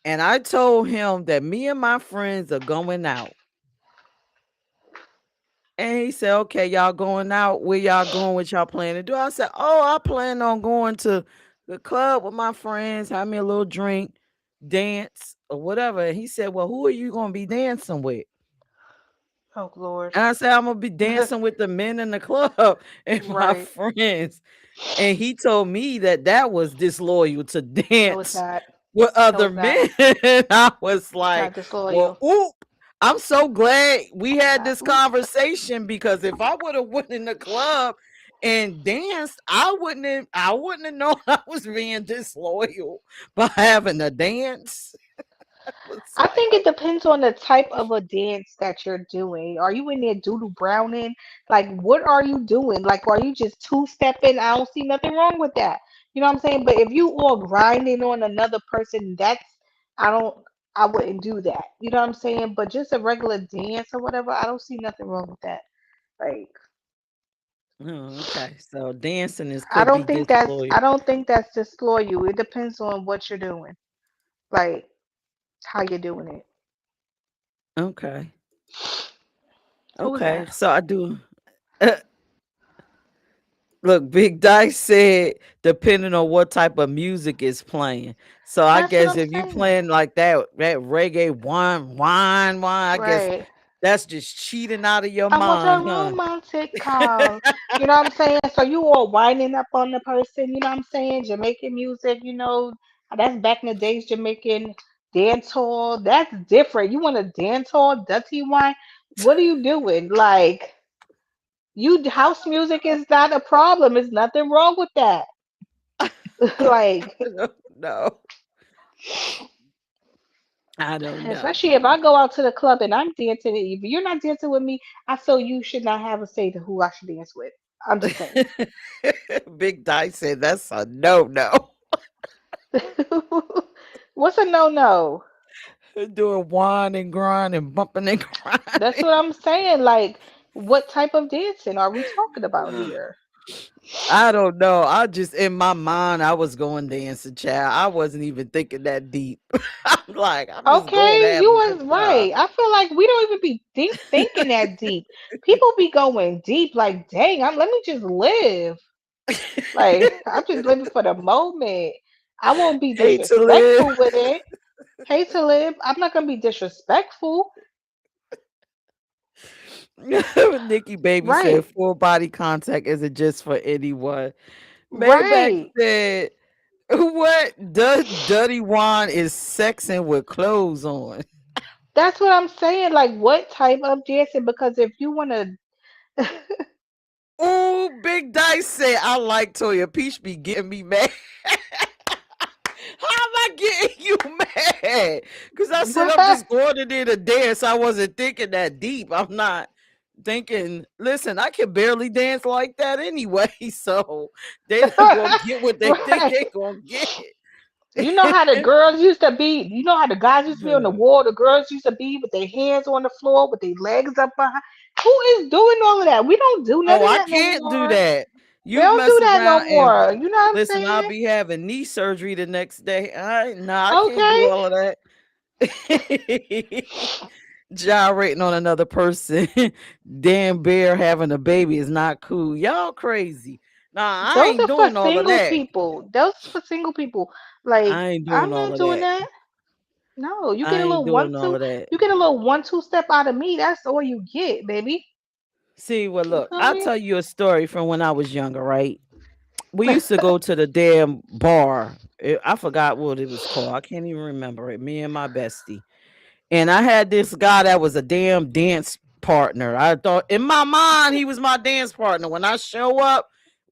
And I told him that me and my friends are going out. And he said, okay, y'all going out. Where y'all going? What y'all plan to do? I said, oh, I plan on going to the club with my friends, have me a little drink, dance, or whatever. And he said, "Well, who are you gonna be dancing with?" Oh Lord. And I said, "I'm gonna be dancing with the men in the club and my Right. friends." And he told me that that was disloyal to No, it's dance not. with No, other it's not. men. I was It's not like, well, disloyal. oop. I'm so glad we It's had not. this Oop. conversation, because if I would have went in the club and danced, I wouldn't have known I was being disloyal by having to dance. I was I like, think it depends on the type of a dance that you're doing. Are you in there doodle browning? Like, what are you doing? Like, are you just two-stepping? I don't see nothing wrong with that. You know what I'm saying? But if you all grinding on another person, I don't, I wouldn't do that. You know what I'm saying? But just a regular dance or whatever, I don't see nothing wrong with that. Like, oh, okay. So dancing is could be disloyal. I don't think that's disloyal. It depends on what you're doing, like how you're doing it. Okay. Who was Okay. that? So I do. Look, Big Dice said depending on what type of music is playing. So I That's what guess I'm if you saying. playing like that reggae wine, I guess Right. that's just cheating out of your I want a mind, huh? romantic call. You know what I'm saying? So you all winding up on the person, you know what I'm saying? Jamaican music, that's back in the days, Jamaican dance hall. That's different. You want a dance hall, dirty wine? What are you doing? Like, house music is not a problem. There's nothing wrong with that. Like, No, I don't know. especially if I go out to the club and I'm dancing, if you're not dancing with me, I feel you should not have a say to who I should dance with. I'm just saying. Big Dice said that's a no. What's a no-no? Doing wine and grind and bumping and That's what I'm saying. Like, what type of dancing are we talking about grinding. here? I don't know. I just in my mind, I was going dancing, child. I wasn't even thinking that deep. I'm just going to Okay, have you a was good time. right. I feel like we don't even be thinking that deep. People be going deep, like, dang, let me just live. Like, I'm just living for the moment. I won't be Hate to live. disrespectful with it. Hate to live. I'm not gonna be disrespectful. Nikki Baby said Right, full body contact isn't just for anyone. Maybach right. said, what? Dirty wine is sexing with clothes on. That's what I'm saying. Like, what type of dancing? Because if you wanna, Oh, Big Dice said, I like Toya Peach be getting me mad. How am I getting you mad? Because I said I'm just going in there to dance. I wasn't thinking that deep. I'm not thinking, listen, I can barely dance like that anyway. So they not gonna get what they think they right. gonna get. You know how the girls used to be. You know how the guys used to be on the wall. The girls used to be with their hands on the floor, with their legs up behind. Who is doing all of that? We don't do none Oh, of I that no can't do more. that. We You don't do mess that no around and more. You know what I'm listen, I'll saying? be having knee surgery the next day. I can't do Okay. all of that. Gyrating on another person. Damn bear having a baby is not cool. Y'all crazy. Nah, I Those ain't are for doing all of single that. people. Those are for single people. Like, I ain't doing I'm all not of doing that. that. No, you get I a ain't little doing all of that. you get a little 1-2 step out of me. That's all you get, baby. See, well, You look, feel I'll me? tell you a story from when I was younger, right? We used to go to the damn bar. I forgot what it was called. I can't even remember it. Me and my bestie. And I had this guy that was a damn dance partner. I thought in my mind he was my dance partner. When I show up,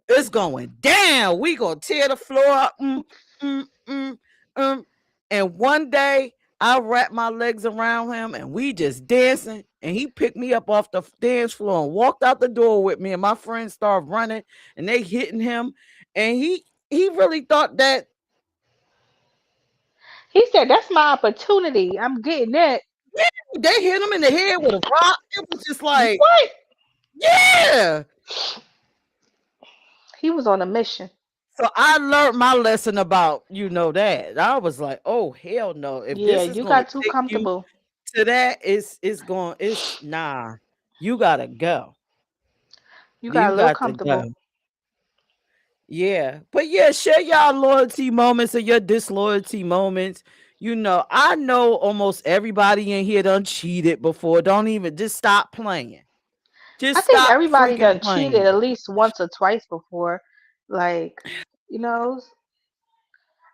it's going down. We gonna tear the floor up. Mm, mm, mm. And one day I wrapped my legs around him and we just dancing. And he picked me up off the dance floor and walked out the door with me. And my friends started running and they hitting him. And he really thought that He said, "That's my opportunity. I'm getting it." they hit him in the head with a rock. It was just like, What? yeah. He was on a mission. So I learned my lesson about that. I was like, oh hell no. If Yeah, this is you gonna got too take you comfortable. to that, it's nah. You gotta go. You got You a little got to comfortable. go. Yeah. But yeah, share y'all loyalty moments or your disloyalty moments. I know almost everybody in here done cheated before. Don't even just stop playing. I Just think stop everybody freaking done cheated playing. at least once or twice before. Like, you know,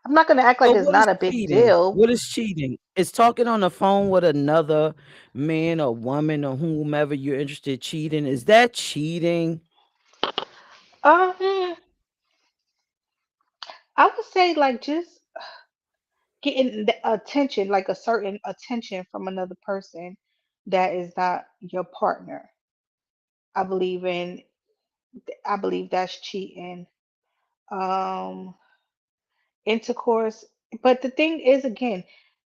I'm not gonna act like So it's what is not a big cheating? deal. What is cheating? It's talking on the phone with another man or woman or whomever you're interested cheating. Is that cheating? Um, I would say like just getting the attention, like a certain attention from another person that is not your partner. I believe in. I believe that's cheating. Um, intercourse. But the thing is, again,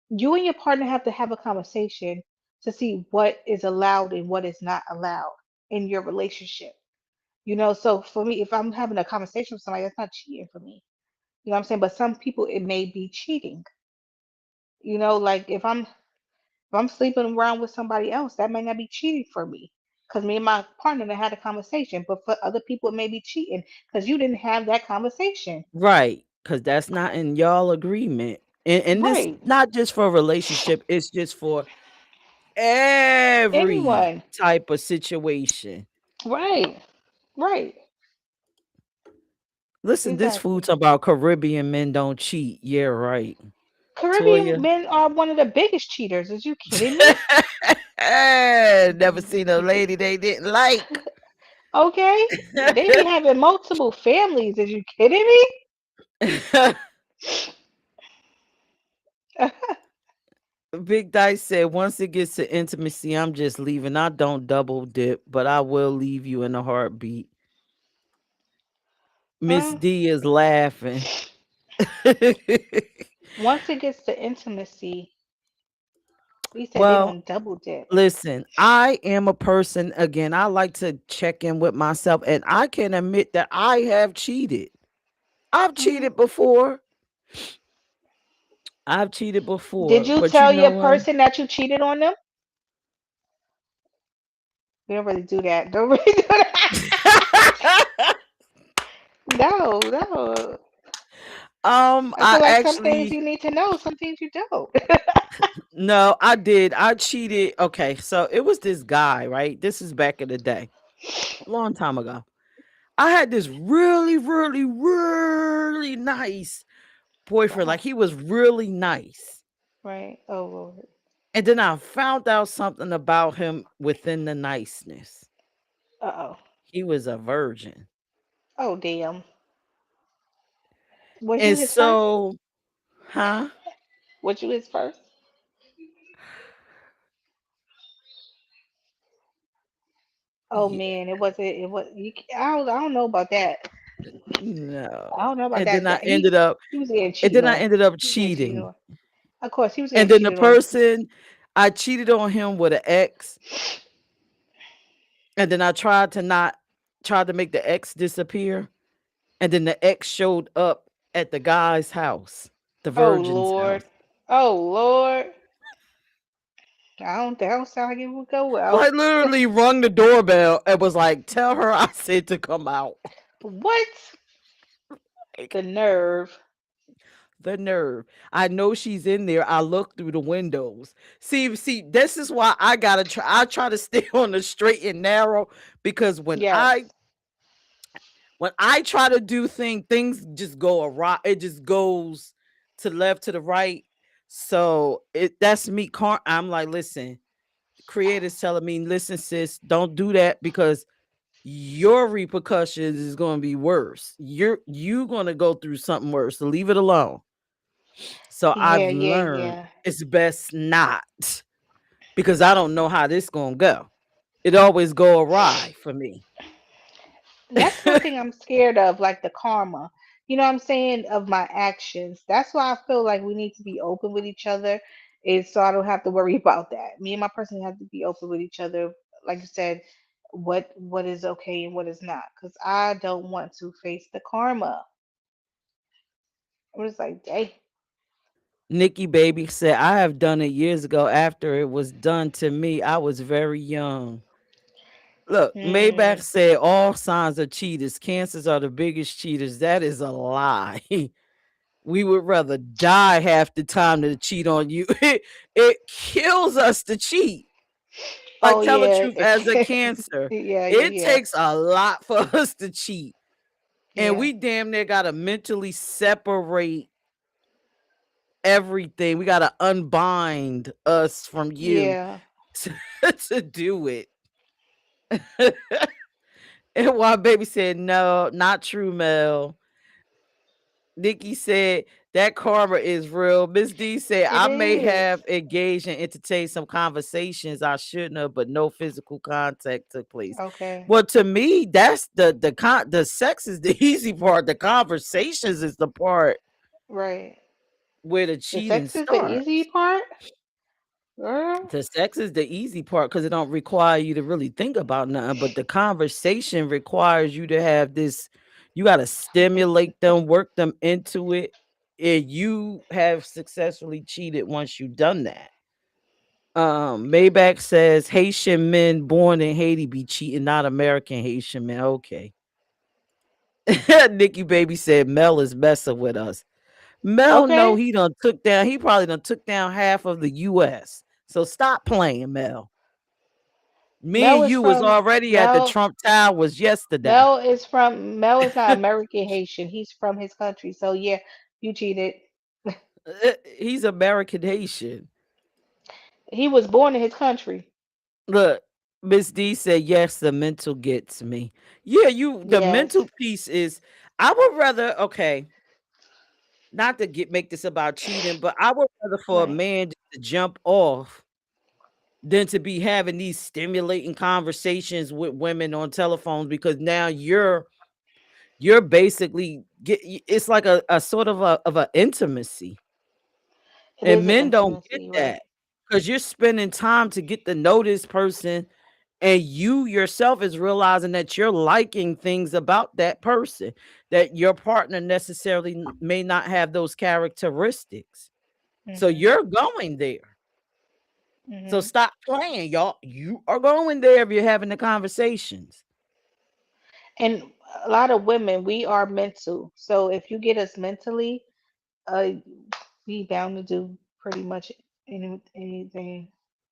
you and your partner have to have a conversation to see what is allowed and what is not allowed in your relationship. So for me, if I'm having a conversation with somebody, that's not cheating for me. You know what I'm saying? But some people, it may be cheating. Like if I'm sleeping around with somebody else, that may not be cheating for me. Because me and my partner done had a conversation. But for other people, it may be cheating because you didn't have that conversation. Right. Because that's not in y'all agreement. And this Right. not just for a relationship, it's just for every Anyone. type of situation. Right. Right. Listen, this food Exactly. talking about Caribbean men don't cheat. Yeah, right. Caribbean Toya. men are one of the biggest cheaters. Is you kidding me? Never seen a lady they didn't like. Okay. They be having multiple families. Is you kidding me? Big Dice said, once it gets to intimacy, I'm just leaving. I don't double dip, but I will leave you in a heartbeat. Miss Uh, D is laughing. once it gets to intimacy, he said they Well, don't double dip. listen, I am a person, again, I like to check in with myself, and I can admit that I have cheated. I've Mhm. cheated before. I've cheated Did before, you but you tell know your what? person that you cheated on them? We don't really do that. Don't really do that. No, no. I I feel like some things actually you need to know, some things you don't. no, I did. I cheated. Okay, so it was this guy, right? This is back in the day, a long time ago. I had this really, really, really nice boyfriend. Uh-huh. Like he was really nice. Right. Oh Lord. And then I found out something about him within the niceness. Uh-oh. He was a virgin. Oh damn. Was you And his first? so, huh? Was you his first? Oh Yeah, man, it wasn't. It was. I don't know about that. I no. don't know about And that. then I That ended up he was getting and cheated then I on. ended up He was getting cheated cheating. on. Of course, he was And getting then the cheated on. person I cheated on him with an ex, and then I tried to make the ex disappear, and then the ex showed up at the guy's house, the Oh virgin's Lord. house. Oh Lord. That don't sound like it would go well. Like literally rung the doorbell and was like, "Tell her I said to come out." What? Like, The nerve. the nerve. I know she's in there. I look through the windows. See, this is why I gotta try. I try to stay on the straight and narrow because when Yes. I try to do things just go awry. It just goes to the left, to the right. So that's me. I'm like, listen, creators telling me, listen, sis, don't do that because your repercussions is going to be worse. You going to go through something worse. So leave it alone. So Yeah, I've yeah, learned yeah. it's best not because I don't know how this going to go. It always go awry for me. That's one thing I'm scared of, like the karma. You know what I'm saying? Of my actions. That's why I feel like we need to be open with each other, is so I don't have to worry about that. Me and my person have to be open with each other. Like you said, what is okay and what is not. Because I don't want to face the karma. I'm just like, dang. Nikki Baby said, I have done it years ago after it was done to me. I was very young. Look, Maybach Hmm. said all signs are cheaters. Cancers are the biggest cheaters. That is a lie. We would rather die half the time than to cheat on you. It kills us to cheat. Like, Oh tell the yeah. truth, as a Cancer, Yeah, yeah, it yeah. takes a lot for us to cheat. And Yeah. we damn near got to mentally separate everything. We got to unbind us from you Yeah. to, to do it. And why baby said, no, not true, Mel. Nikki said that karma is real. Miss D said It I may is. have engaged and entertained some conversations I shouldn't have, but no physical contact took place. Okay. Well, to me, that's the sex is the easy part. The conversations is the part Right. where the The cheating sex is the easy starts. part, girl. The sex is the easy part because it don't require you to really think about nothing, but the conversation requires you to have this. You got to stimulate them, work them into it, and you have successfully cheated once you've done that. Maybach says Haitian men born in Haiti be cheating, not American Haitian men. Okay. Nikki Baby said Mel is messing with us. Mel, no, Okay. he done took down. He probably done took down half of the U.S. So stop playing, Mel. Me Mel and is you was from already at the Mel. Trump Towers yesterday. Mel is not American Haitian. He's from his country. So yeah, you cheated. He's American Haitian. He was born in his country. Look, Miss D said, yes, the mental gets me. Yeah, the Yes. mental piece is, I would rather, okay, not to make this about cheating, but I would rather for a Right. man to jump off than to be having these stimulating conversations with women on telephones, because now you're basically it's like a sort of a intimacy. It And is an men don't get intimacy, right? that because you're spending time to get to know this person, and you yourself is realizing that you're liking things about that person that your partner necessarily may not have those characteristics. So Mhm. you're going there. So Mhm. stop playing, y'all. You are going there if you're having the conversations. And a lot of women, we are mental. So if you get us mentally, uh, we bound to do pretty much anything.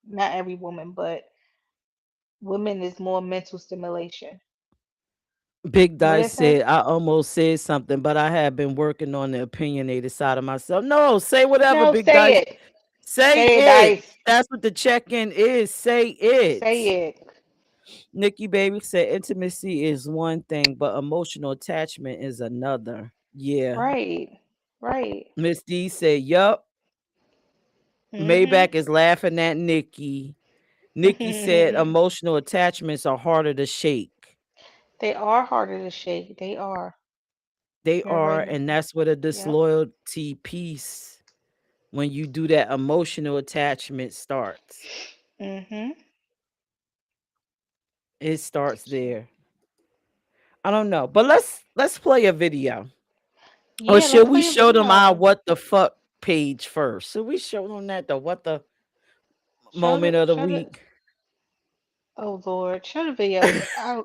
Not every woman, but women is more mental stimulation. Big What Dice did I say? said, I almost said something, but I have been working on the opinionated side of myself. No, say whatever, No, Big say Dice. it. Say Say it, it. Dice. That's what the check-in is. Say it. Say it. Nikki Baby said intimacy is one thing, but emotional attachment is another. Yeah. Right. Right. Miss D said, yup. Mhm. Maybach is laughing at Nikki. Nikki said emotional attachments are harder to shake. They are harder to shake. They are. They You're are, right. and that's where the Yep. disloyalty piece, when you do that emotional attachment, starts. Mhm. It starts there. I don't know, but let's play a video. Or Yeah, let's should we play a show them our video. what the fuck page first? Should we show them that the what the moment of the Show the. week? Oh Lord, show the video. I'm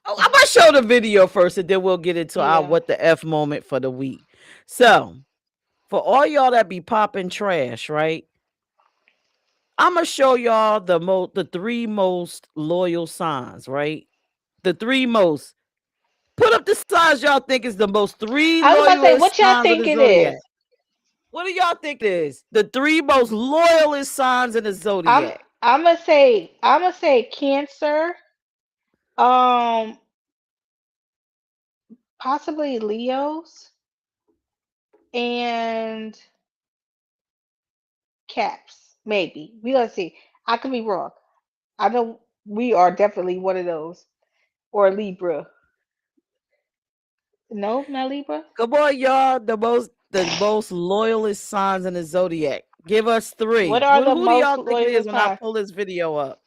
gonna show the video first, and then we'll get into our Yeah. what the F moment for the week. So, for all y'all that be popping trash, right? I'm gonna show y'all the three most loyal signs, right? The three most. Put up the signs y'all think is the most three I was about to say, loyalist what y'all signs of think the it zodiac. is? What do y'all think it is? The three most loyalist signs in the I'm zodiac. I'm gonna say Cancer, um, possibly Leos and Caps. Maybe we gonna see. I could be wrong. I know we are definitely one of those or Libra. No, not Libra. Come on, y'all. The most loyalist signs in the zodiac. Give us What three. are Who the do most y'all think it loyal is when I signs? pull this video up?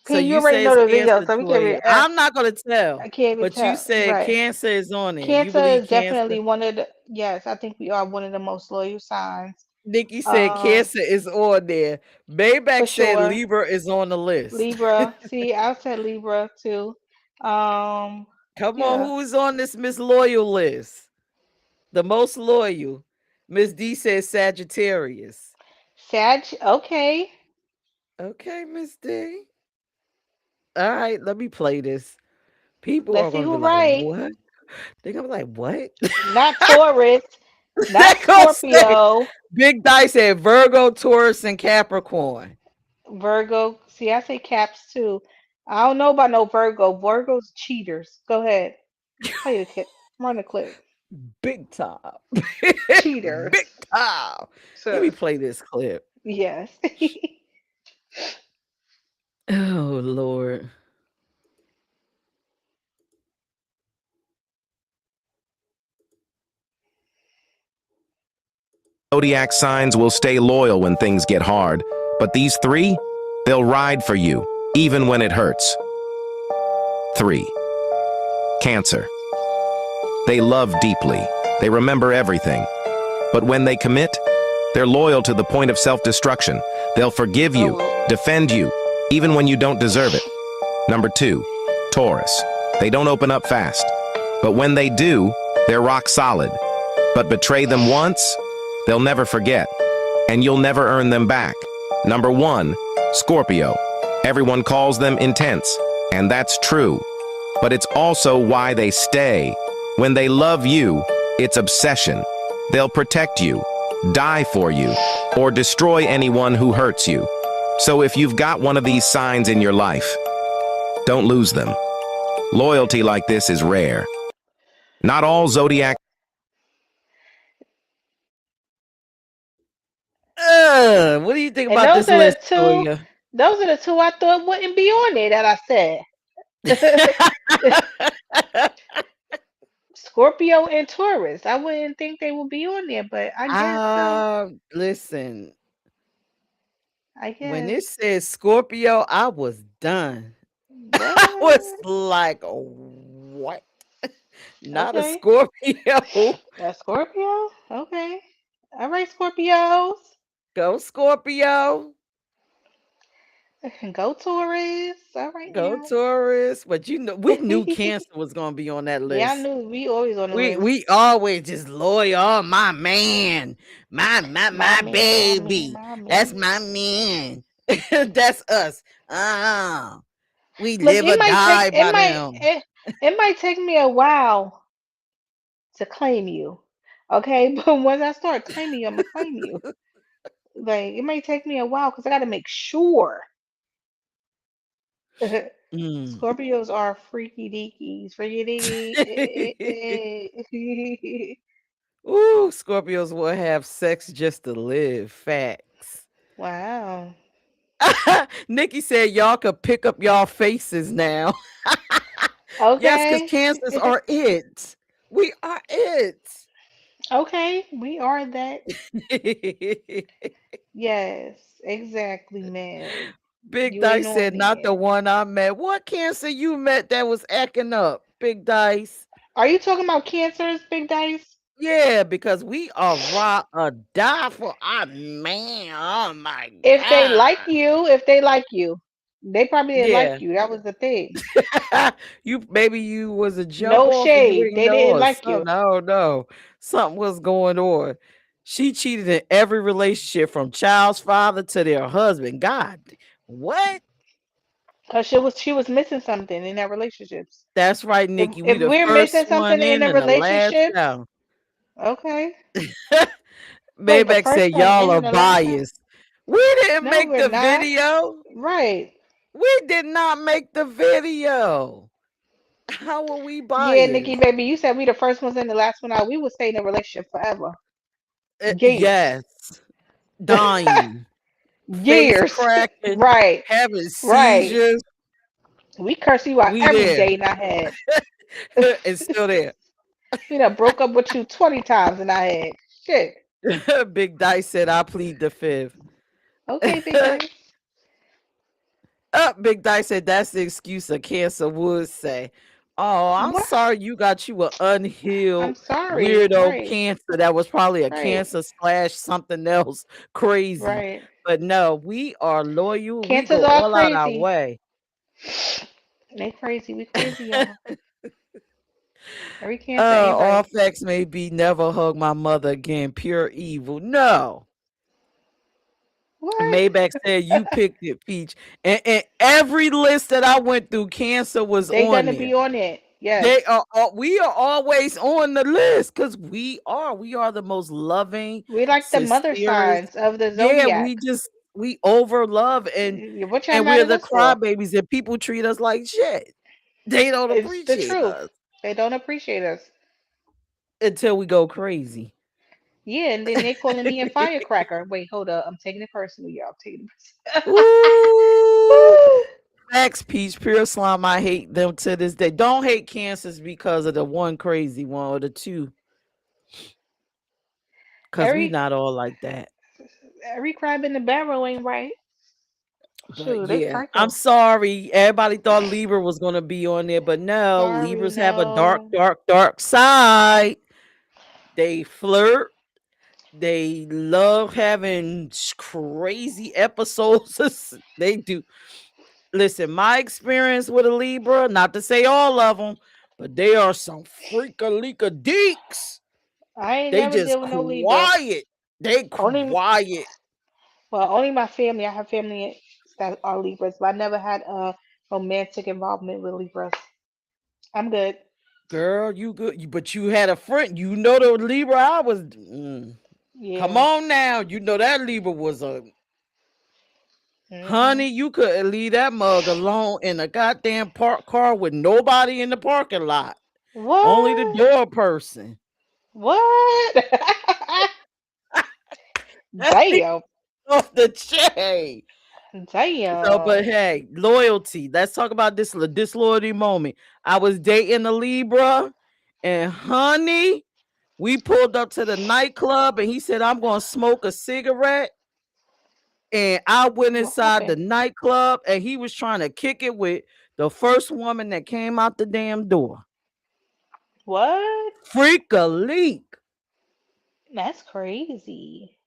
So P, you you already say know it's the video, Cancer, so we can't Toya. even. I'm not gonna I tell, can't even but you tell. said Right. Cancer is on it. You Cancer believe is Cancer? definitely one of the. Yes, I think we are one of the most loyal signs. Nikki said Um, Cancer is on there. for Maybach said sure. Libra is on the list. Libra. See, I said Libra too. Um, Come on, yeah. who is on this Miss Loyal list? The most loyal. Miss D says Sagittarius. Sag. Okay. Okay, Miss D. All right, let me play this. People Let's are see gonna be who like, right. what? They're gonna be like, what? Not Taurus. They're Not gonna say Scorpio. Big Dice said Virgo, Taurus, and Capricorn. Virgo. See, I say Caps too. I don't know about no Virgo. Virgo's cheaters. Go ahead. Play the clip. Run the clip. Big time. Cheaters. Big time. Let me So, play this clip. yes. Oh Lord. Zodiac signs will stay loyal when things get hard, but these three, they'll ride for you, even when it hurts. 3. Cancer. They love deeply. They remember everything. But when they commit, they're loyal to the point of self-destruction. They'll forgive you, defend you, even when you don't deserve it. Number 2. Taurus. They don't open up fast. But when they do, they're rock solid. But betray them once, they'll never forget. And you'll never earn them back. Number 1. Scorpio. Everyone calls them intense. And that's true. But it's also why they stay. When they love you, it's obsession. They'll protect you, die for you, or destroy anyone who hurts you. So if you've got one of these signs in your life, don't lose them. Loyalty like this is rare. Not all zodiac. What do you think And about this list, Toya? those are the two I thought wouldn't be on there that I said. Scorpio and Taurus. I wouldn't think they would be on there, but I guess Listen, I when guess. it says Scorpio, I was done. I was What? like, what? Not a Okay. Scorpio. A Scorpio? Okay. All right, Scorpios. Go Scorpio. Go Taurus. All right Go now. Taurus. But you know, we knew Cancer was gonna be on that Yeah, I list. knew we always on the list. We always just loyal. Oh, my man, my My man, my man, baby. my That's man. my man. That's us. We Look, live or die by them. it might take me a while to claim you. Okay, but once I start claiming you, I'm gonna claim you. Like it may take me a while because I gotta make sure. Mm. Scorpios are freaky deakies. Freaky deaky. Ooh, Scorpios will have sex just to live. Facts. Wow. Nikki said y'all could pick up y'all faces now. Yes, because Okay. cancers are it. We are it. Okay, we are that. Yes, exactly, man. Big You ain't Dice on said, not the there. one I met. What cancer you met that was acting up? Big Dice. Are you talking about cancers, Big Dice? Yeah, because we are raw or die for our man. Oh my If they God. like you, they probably didn't like Yeah. you. That was the thing. Maybe you was a jump No off and you shade. didn't They know didn't or like you. something. I don't know. Something was going on. She cheated in every relationship from child's father to their husband. God, what? Because she was missing something in that relationships. That's right, Nikki. We If the we're first missing something one in in the and the last relationships, out. okay. Wait, the Maybach first said one y'all in are and the last one? biased. We didn't No, make we're the not. video. Right. We did not make the video. How are we Yeah, Nikki, biased? baby, you said we the first ones in the last one out. We would stay in a relationship forever. Years. Yes. Dying. Face Years. cracking. Right. Having Right. seizures. We curse you out We every there. day in our head. It's still there. We done broke up with you 20 times in our head. Shit. Big Dice said I plead the fifth. Okay, Big Dice. Big Dice said that's the excuse a cancer would say. Oh, I'm What? sorry you got you an I'm unhealed sorry. weirdo Right. cancer that was probably a Right. cancer slash something else crazy. Right. But no, we are loyal. We Cancers go are all out our crazy. way. They crazy. We crazy, y'all. Every cancer ain't All right. facts may be never hug my mother again. Pure evil. No. What? Maybach said you picked it, Peach. And every list that I went through, cancer was They on gonna there. be on it. Yes. They are we are always on the list because we are the most loving, We like the mother sincerest. signs of the Yeah, zodiac. we over love What y'all and mad we're at the us for? crybabies and people treat us like shit. They don't It's the appreciate truth. us They don't appreciate us. until we go crazy. Yeah, and then they calling me a firecracker. Wait, hold up. I'm taking it personal, y'all. I'm taking it Ooh. personal. Facts, Peach, pure slime. I hate them to this day. Don't hate cancers because of the one crazy one or the two, because we every not all like that. every crab in the barrel ain't right. But Shoot, they yeah, I'm psycho. sorry. Everybody thought Libra was gonna be on there, but no, Sorry, Libras have a dark, no. dark, dark side. They flirt. They love having crazy episodes. They do. Listen, my experience with a Libra, not to say all of them, but they are some freaka deeks. I ain't They never just deal with no Libra. quiet. They Only quiet. only my family. I have family that are Libras, but I never had a romantic involvement with Libras. I'm good. Girl, you good. But you had a friend. You know the Libra I was. Come Yeah. on now. You know that Libra was a Mhm. honey. You could leave that mug alone in a goddamn parked car with nobody in the parking lot. Only the What? door person. What? That's the Damn. off the chain. So, but Damn. hey, loyalty. Let's talk about this disloyalty moment. I was dating a Libra, and honey, we pulled up to the nightclub, and he said, "I'm gonna smoke a cigarette." And I went What inside the happened? nightclub, and he was trying to kick it with the first woman that came out the damn door. What? Freak a leak. That's crazy.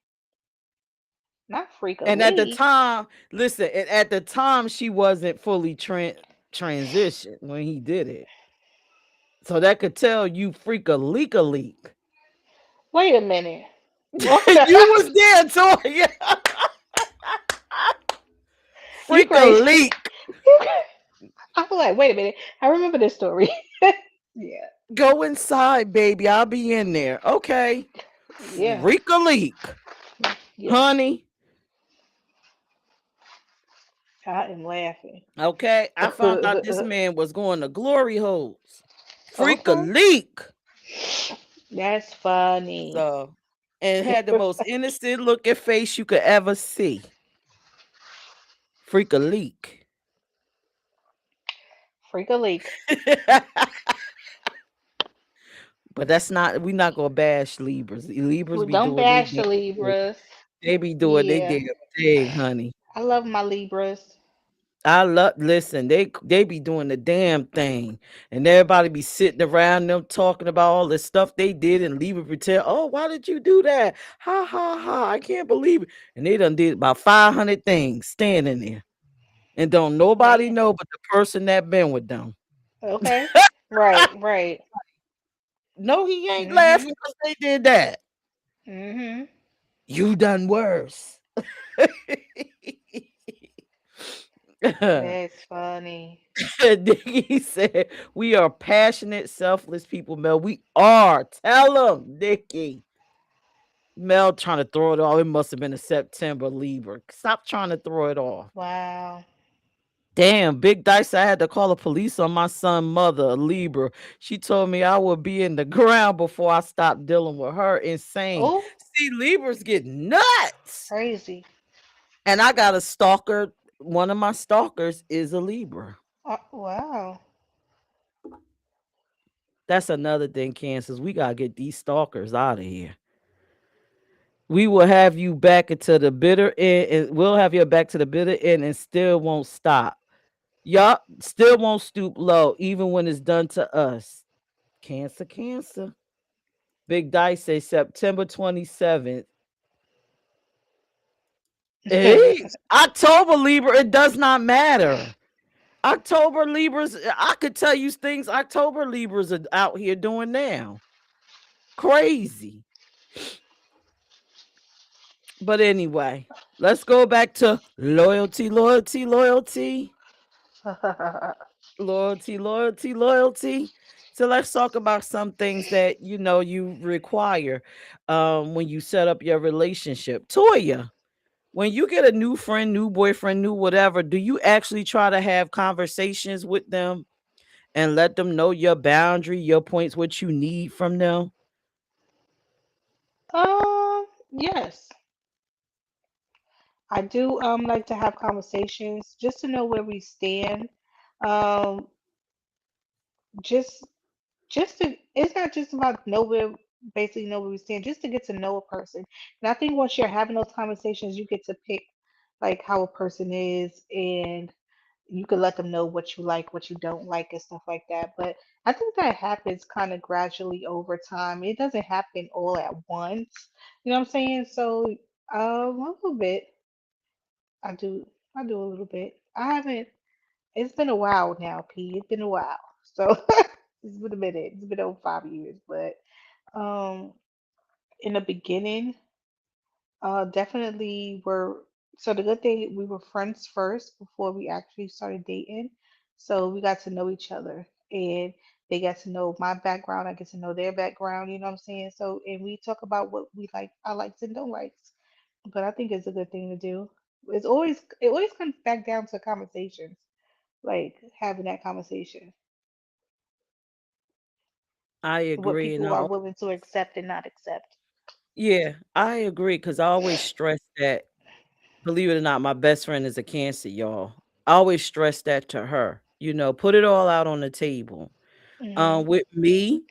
Not freak a And at the leak. time, listen, at the time, she wasn't fully transitioned when he did it. So that could tell you freak a leak a leak. Wait a minute. You was there, Toya. You Freak a crazy. leak. I was like, wait a minute. I remember this story. Yeah. Go inside, baby. I'll be in there. Okay. Yeah. Freak a leak. Yes. Honey. I am laughing. Okay. I found out this man was going to glory holes. Freak a Okay. leak. That's funny. So, and had the most innocent looking face you could ever see. Freak a leak. Freak a leak. But that's not, we not gonna bash Libras. Libras Well, be don't doing they bash damn the thing. Libras. They be doing they Yeah. damn thing, honey. I love my Libras. I love listen, they be doing the damn thing. And everybody be sitting around them talking about all the stuff they did and leave it pretend, oh, why did you do that? Ha ha ha. I can't believe it. And they done did about 500 things standing there. And don't nobody Man. know but the person that been with them. Okay. Right, right. No, he ain't Mhm. laughing because they did that. Mhm. You done worse. That's funny. Nikki said, we are passionate, selfless people, Mel. We are. Tell them, Nikki. Mel trying to throw it off. It must have been a September Libra. Stop trying to throw it off. Wow. Damn, Big Dice, I had to call the police on my son's mother, a Libra. She told me I would be in the ground before I stopped dealing with her. Insane. Oh, See, Libras get nuts. crazy. And I got a stalker. One of my stalkers is a Libra. Wow. That's another thing, Kansas. We gotta get these stalkers out of here. We will have you back into the bitter end, and we'll have you back to the bitter end and still won't stop. Yup, still won't stoop low, even when it's done to us. Cancer, cancer. Big Dice say September 27th. October Libra, it does not matter. October Libras, I could tell you things October Libras are out here doing now. Crazy. But anyway, let's go back to loyalty, loyalty, loyalty, loyalty, loyalty, loyalty. So let's talk about some things that you require when you set up your relationship. Toya, when you get a new friend, new boyfriend, new whatever, do you actually try to have conversations with them and let them know your boundary, your points, what you need from them? Yes, I do like to have conversations just to know where we stand. Um, just just to it's not just about know where we stand, just to get to know a person. And I think once you're having those conversations, you get to pick like how a person is, and you can let them know what you like, what you don't like, and stuff like that. But I think that happens kind of gradually over time. It doesn't happen all at once. You know what I'm saying? So, a little bit. I do. I do a little bit. I haven't. It's been a while now, P. It's been a while. So it's been a minute. It's been over 5 years. But um, in the beginning, definitely were. So the good thing, we were friends first before we actually started dating. So we got to know each other, and they got to know my background. I get to know their background. You know what I'm saying? So, and we talk about what we like, I likes and don't likes. But I think it's a good thing to do. It always comes back down to conversations, like having that conversation, I what agree. people are willing to accept and not accept. Yeah, I agree because I always stress that, believe it or not, my best friend is a Cancer, y'all. I always stress that to her. Put it all out on the table. Mhm. With me,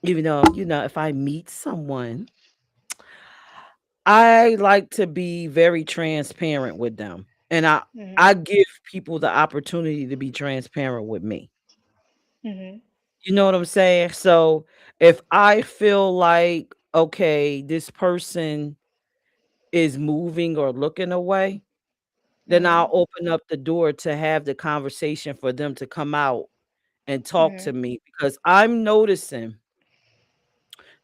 even though, if I meet someone, I like to be very transparent with them. And I Mhm. give people the opportunity to be transparent with me. Mhm. You know what I'm saying? So if I feel like, okay, this person is moving or looking away, then I'll Mhm. open up the door to have the conversation for them to come out and talk to Mhm. me, because I'm noticing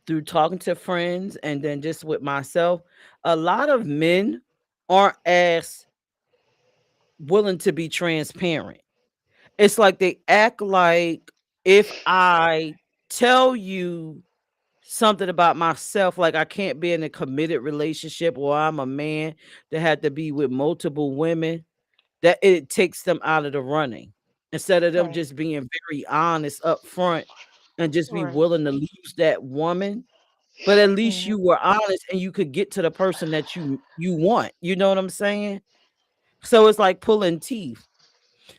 through talking to friends and then just with myself, a lot of men aren't as willing to be transparent. It's like they act like if I tell you something about myself, like I can't be in a committed relationship, or I'm a man that had to be with multiple women, that it takes them out of the running. Instead of them Right. just being very honest up front and just be Right. willing to lose that woman. But at least Mhm. you were honest and you could get to the person that you want. You know what I'm saying? So it's like pulling teeth.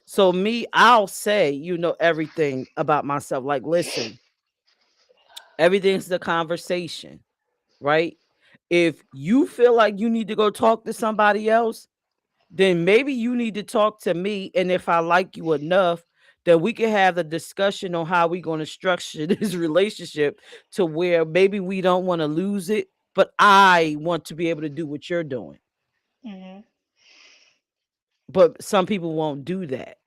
So me, I'll say, everything about myself. Like, listen, everything's the conversation, right? If you feel like you need to go talk to somebody else, then maybe you need to talk to me. And if I like you enough, then we can have a discussion on how we're going to structure this relationship to where maybe we don't want to lose it, but I want to be able to do what you're doing. Mhm. But some people won't do that,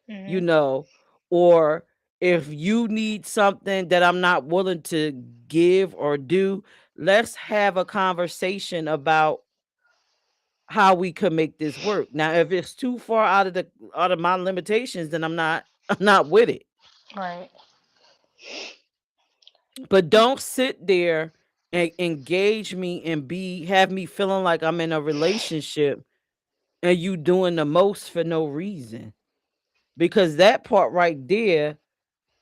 you Mhm. know, or if you need something that I'm not willing to give or do, let's have a conversation about how we could make this work. Now, if it's too far out of my limitations, then I'm not with it. Right. But don't sit there and engage me and have me feeling like I'm in a relationship and you doing the most for no reason. Because that part right there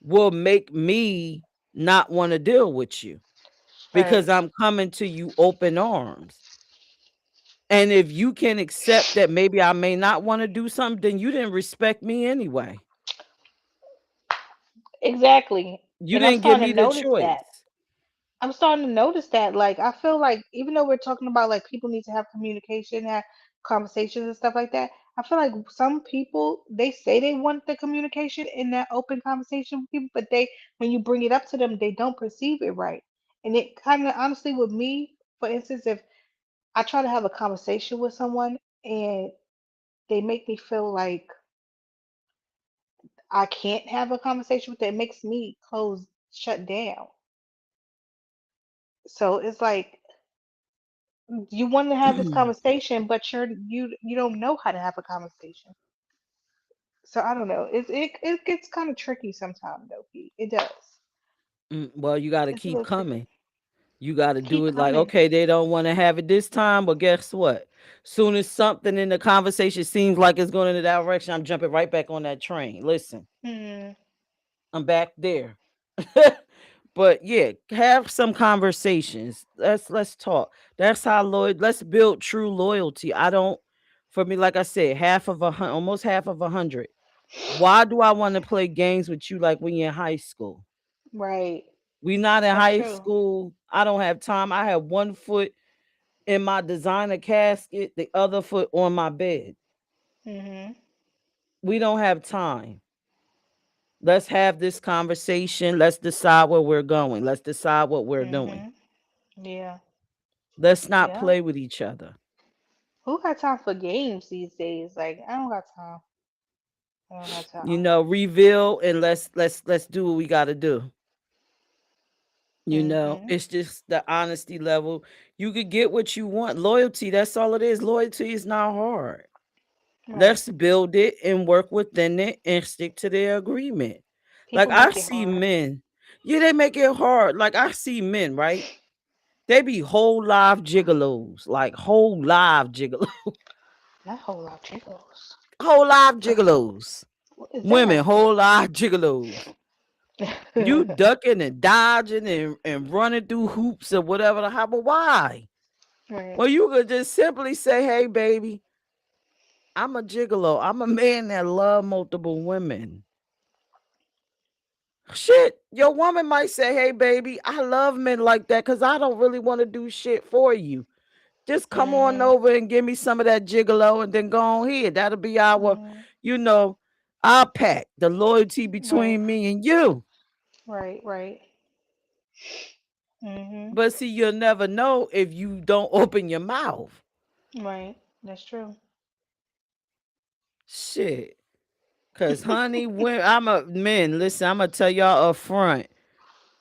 will make me not want to deal with you, Right. because I'm coming to you open arms. And if you can accept that maybe I may not want to do something, then you didn't respect me anyway. Exactly. You And I'm didn't give starting me to the notice that. choice. I'm starting to notice that. Like, I feel like even though we're talking about like people need to have communication, have conversations and stuff like that, I feel like some people they say they want the communication in that open conversation with people, but they when you bring it up to them, they don't perceive it right. And it kind of honestly with me, for instance, if I try to have a conversation with someone and they make me feel like I can't have a conversation with them, it makes me close, shut down. So it's like you want to have this conversation, but you don't know how to have a conversation. So I don't know. It gets kind of tricky sometimes though, Pete. It does. Well, you got to It's a keep little coming. tricky. You got to do Keep it like, coming. okay, they don't want to have it this time, but guess what? Soon as something in the conversation seems like it's going in that direction, I'm jumping right back on that train. Listen, Mm, I'm back there. But yeah, have some conversations. Let's talk. That's how loyal. Let's build true loyalty. I don't. For me, like I said, almost half of 100. Why do I want to play games with you like when you're in high school? right. We not in That's high true. school. I don't have time. I have one foot in my designer casket, the other foot on my bed. Mhm. We don't have time. Let's have this conversation. Let's decide where we're going. Let's decide what we're doing. Mhm. Yeah. Let's not Yeah. play with each other. Who got time for games these days? Like I don't got time. I don't have You time. know, reveal and let's do what we got to do. You know, Mhm. it's just the honesty level. You could get what you want. Loyalty, that's all it is. Loyalty is not hard. Right. Let's build it and work within it and stick to their agreement. Like People I make it see hard. men, yeah, they make it hard. Like I see men, right? They be whole live gigolos, like whole live gigolo, That whole lot of jiggles. whole live gigolos. What is Women, that? whole live gigolos. You ducking and dodging and running through hoops or whatever. How, but why? Right. Well, you could just simply say, "Hey, baby, I'm a gigolo. I'm a man that love multiple women." Shit, your woman might say, "Hey, baby, I love men like that because I don't really want to do shit for you. Just come on Mhm. over and give me some of that gigolo and then go on here. That'll be our, Mhm. you know, our pact, the loyalty Right. between me and you." Right. Right. Mhm. But see, you'll never know if you don't open your mouth. Right. That's true. Shit. Cause honey, when I'm a men, listen, I'm gonna tell y'all up front.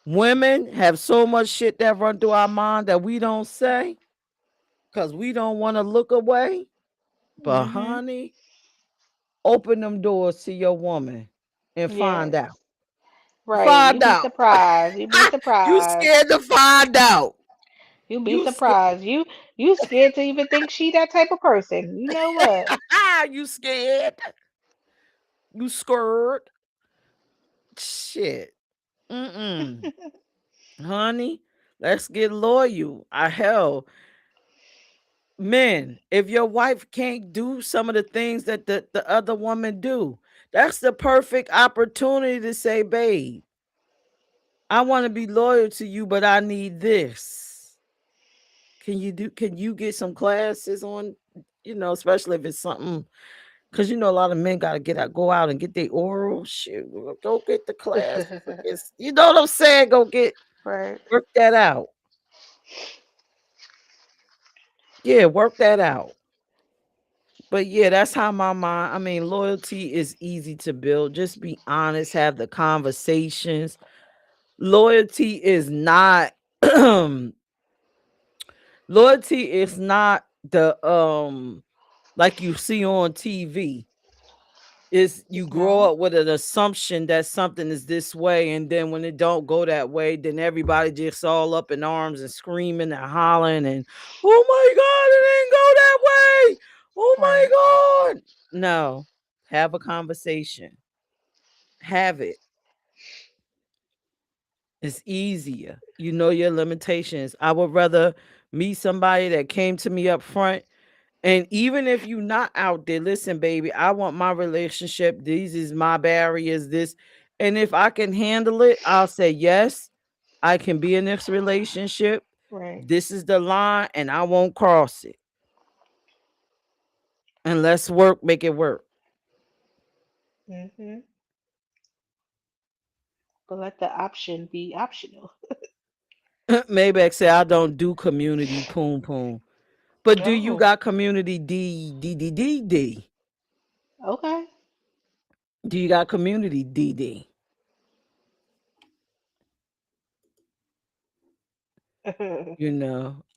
Women have so much shit that run through our mind that we don't say because we don't want to look away. But Mhm. honey, open them doors to your woman and find Yes. out. Right. Find You be out. surprised. You be You surprised. scared to find out. You be You scared. surprised. You scared to even think she that type of person. You know what? You scared. You scared. Shit. Mm-mm. Honey, let's get loyal. I hell. Men, if your wife can't do some of the things that the other woman do, that's the perfect opportunity to say, babe, I want to be loyal to you, but I need this. Can you get some classes on, especially if it's something because a lot of men gotta go out and get their oral shit. Go get the classes. You know what I'm saying? Right. Work that out. Yeah, work that out. But yeah, that's how my mind. I mean, loyalty is easy to build. Just be honest, have the conversations. Loyalty is not loyalty is not the like you see on TV. Is you It's grow not. up with an assumption that something is this way, and then when it don't go that way, then everybody just all up in arms and screaming and hollering and oh my god, it didn't go that way. Oh Right. my god. No. Have a conversation. Have it. It's easier. You know your limitations. I would rather meet somebody that came to me up front. And even if you're not out there, listen, baby, I want my relationship. These is my barriers. This, and if I can handle it, I'll say yes. I can be in this relationship. Right. This is the line, and I won't cross it. And let's make it work. Hmm. But let the option be optional. Maybe say I don't do community poom poom. But do you Oh, got community D? okay. Do you got community DD?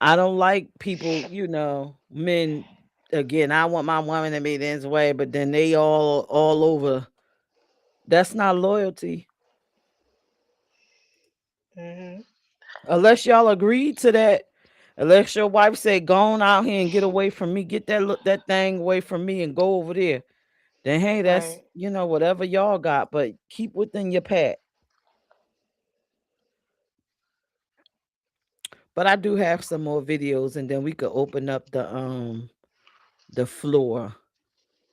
I don't like people, men. Again, I want my woman to be this way, but then they all over. That's not loyalty. Hmm. Unless y'all agreed to that. Unless your wife say, "Go on out here and get away from me. Get that thing away from me and go over there." Then hey, that's Right. whatever y'all got, but keep within your pack. But I do have some more videos, and then we could open up the floor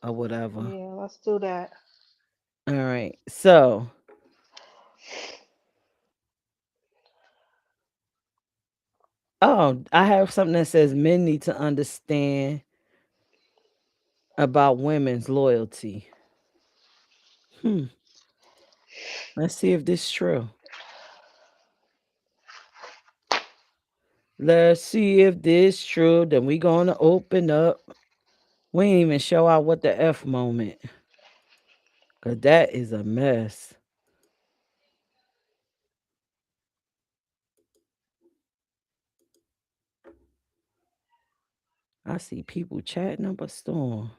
or whatever. Yeah, let's do that. All right. So I have something that says men need to understand about women's loyalty. Let's see if this is true. Let's see if this true. Then we gonna open up. We ain't even show out what the F moment. Cause that is a mess. I see people chatting up a storm.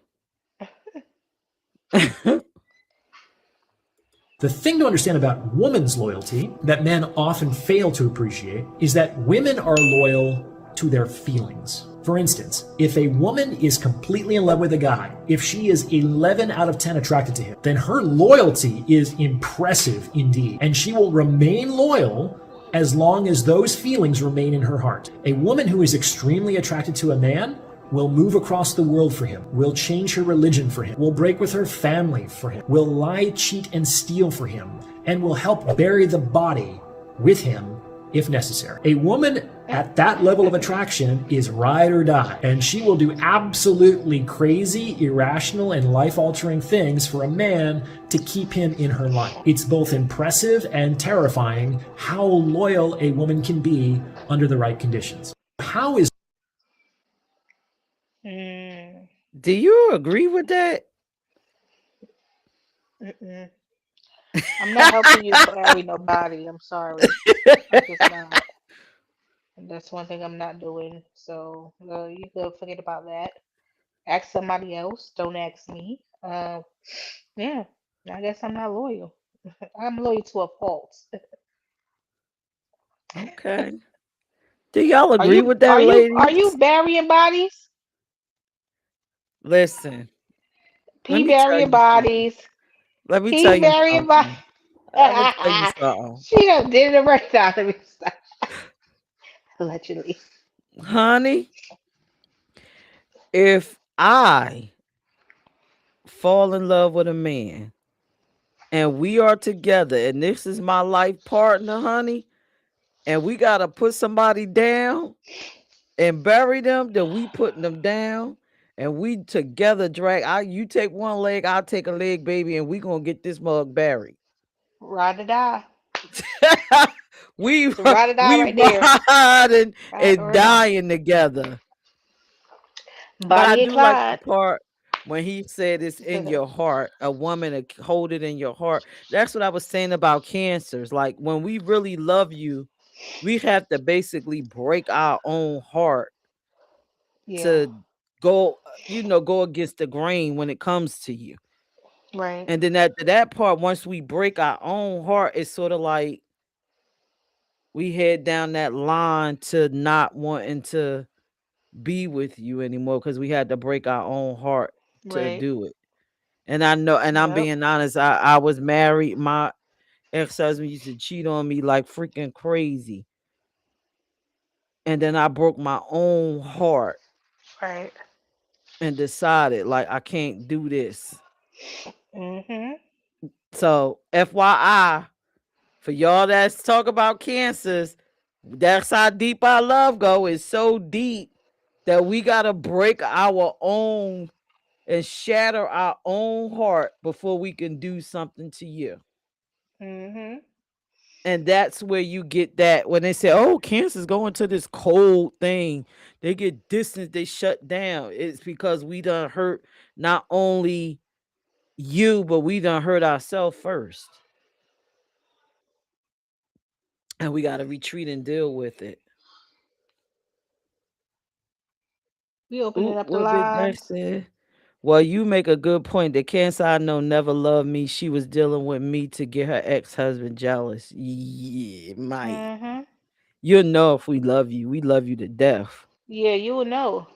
The thing to understand about woman's loyalty that men often fail to appreciate is that women are loyal to their feelings. For instance, if a woman is completely in love with a guy, if she is 11 out of 10 attracted to him, then her loyalty is impressive indeed, and she will remain loyal as long as those feelings remain in her heart. A woman who is extremely attracted to a man will move across the world for him, will change her religion for him, will break with her family for him, will lie, cheat, and steal for him, and will help bury the body with him if necessary. A woman at that level of attraction is ride or die, and she will do absolutely crazy, irrational, and life-altering things for a man to keep him in her life. It's both impressive and terrifying how loyal a woman can be under the right conditions. How is Mm, Do you agree with that? mm-mm. I'm not helping you marry nobody. I'm sorry. I'm just not. And that's one thing I'm not doing. So you could forget about that. Ask somebody else. Don't ask me. Yeah. I guess I'm not loyal. I'm loyal to a fault. Okay. Do y'all Are agree you with that, are you are you ladies? burying bodies? Listen, let P me tell burying you something. bodies. Let me tell P you burying bodies. something. Let me tell you something. She done did it right now. Let me stop. Allegedly. Honey, if I fall in love with a man and we are together and this is my life partner, honey, and we got to put somebody down and bury them, then we putting them down and we together you take one leg, I'll take a leg, baby, and we going to get this mug buried. Ride or die. we It's a ride or die we right there. riding Ride and or die. dying together. But I Bonnie and do like the Clyde. part when he said it's in your heart, a woman to hold it in your heart. That's what I was saying about cancers. Like when we really love you, we have to basically break our own heart Yeah. to go against the grain when it comes to you. Right. And then after that part, once we break our own heart, it's sort of like we head down that line to not wanting to be with you anymore because we had to break our own heart to Right. do it. And I know, and I'm Yep. being honest, I was married. My ex-husband used to cheat on me like freaking crazy. And then I broke my own heart Right. and decided like I can't do this. Mm-hmm. So FYI, for y'all that's talk about cancers, that's how deep our love go. It's so deep that we gotta break our own. and shatter our own heart before we can do something to you. Mm-hmm. And that's where you get that when they say, oh, Cancer's going to this cold thing, they get distance, they shut down. It's because we done hurt not only you, but we done hurt ourselves first. And we got to retreat and deal with it. We opening Ooh, up the what Big Dash lines. said. Well, you make a good point. The Cancer I know never loved me. She was dealing with me to get her ex-husband jealous. Yeah, Mike. Mm-hmm. You'll know if we love you. We love you to death. Yeah, you will know.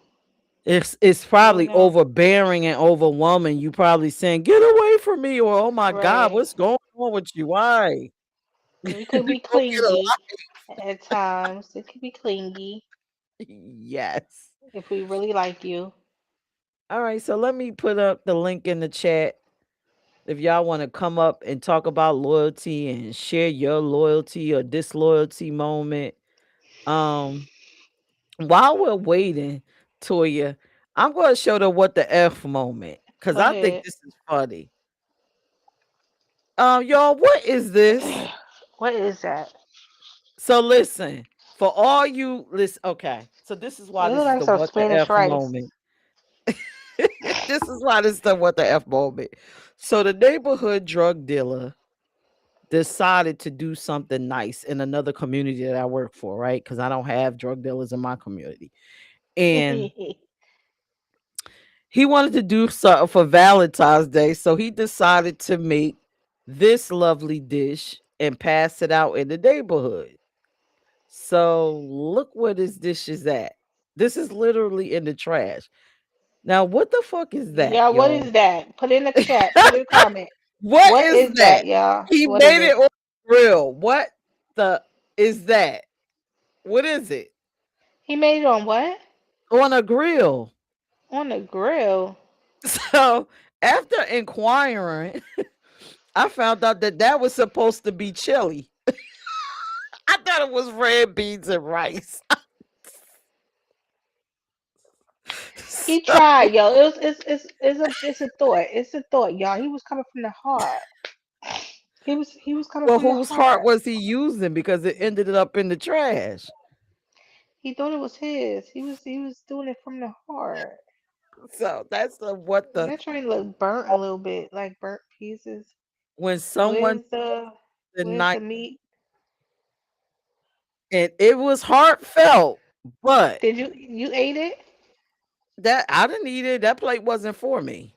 It's You will probably know. overbearing and overwhelming. You probably saying, "Get away from me," or "Oh my God, Right. what's going on with you? Why?" We could be Go get a clingy at times. It could be clingy Yes. if we really like you. All right, so let me put up the link in the chat if y'all want to come up and talk about loyalty and share your loyalty or disloyalty moment. While we're waiting, Toya, I'm going to show the what the F moment because Go I think ahead. this is funny. Y'all, what is this? What is that? So listen, for all you listen, okay. So this is why It this looks is like the some what the Spanish F rice. moment. This is why this is the what the F moment. So the neighborhood drug dealer decided to do something nice in another community that I work for, right? Because I don't have drug dealers in my community. And he wanted to do something for Valentine's Day. So he decided to make this lovely dish and pass it out in the neighborhood. So look where this dish is at. This is literally in the trash. Now, what the fuck is that, Yeah, what y'all? is that? Put in the chat. Put in a comment. What What is is that? that, y'all? He What is made it it? on the grill. What the is that? What is it? He made it on what? On a grill. On the grill. So after inquiring, I found out that that was supposed to be chili. I thought it was red beans and rice. He So, tried, yo. It's a thought. It's a thought, y'all. He was coming from the heart. He was coming well, from the whose heart heart. was he using? Because it ended up in the trash. He thought it was his. He was doing it from the heart. So that's the what the That trying to look burnt a little bit, like burnt pieces. when someone Where's the the where's night the meat? and it was heartfelt, but Did you ate it? that I didn't eat it. That plate wasn't for me.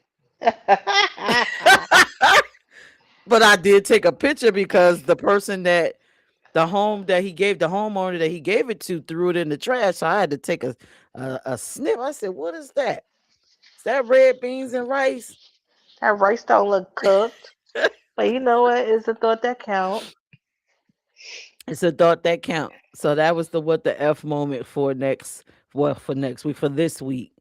But I did take a picture because the person that the homeowner that he gave it to threw it in the trash. So I had to take a snip. I said, "What is that? Is that red beans and rice?" That rice don't look cooked, but you know what? It's a thought that count. It's a thought that count. So that was the what the F moment for next, well, for next week, for this week.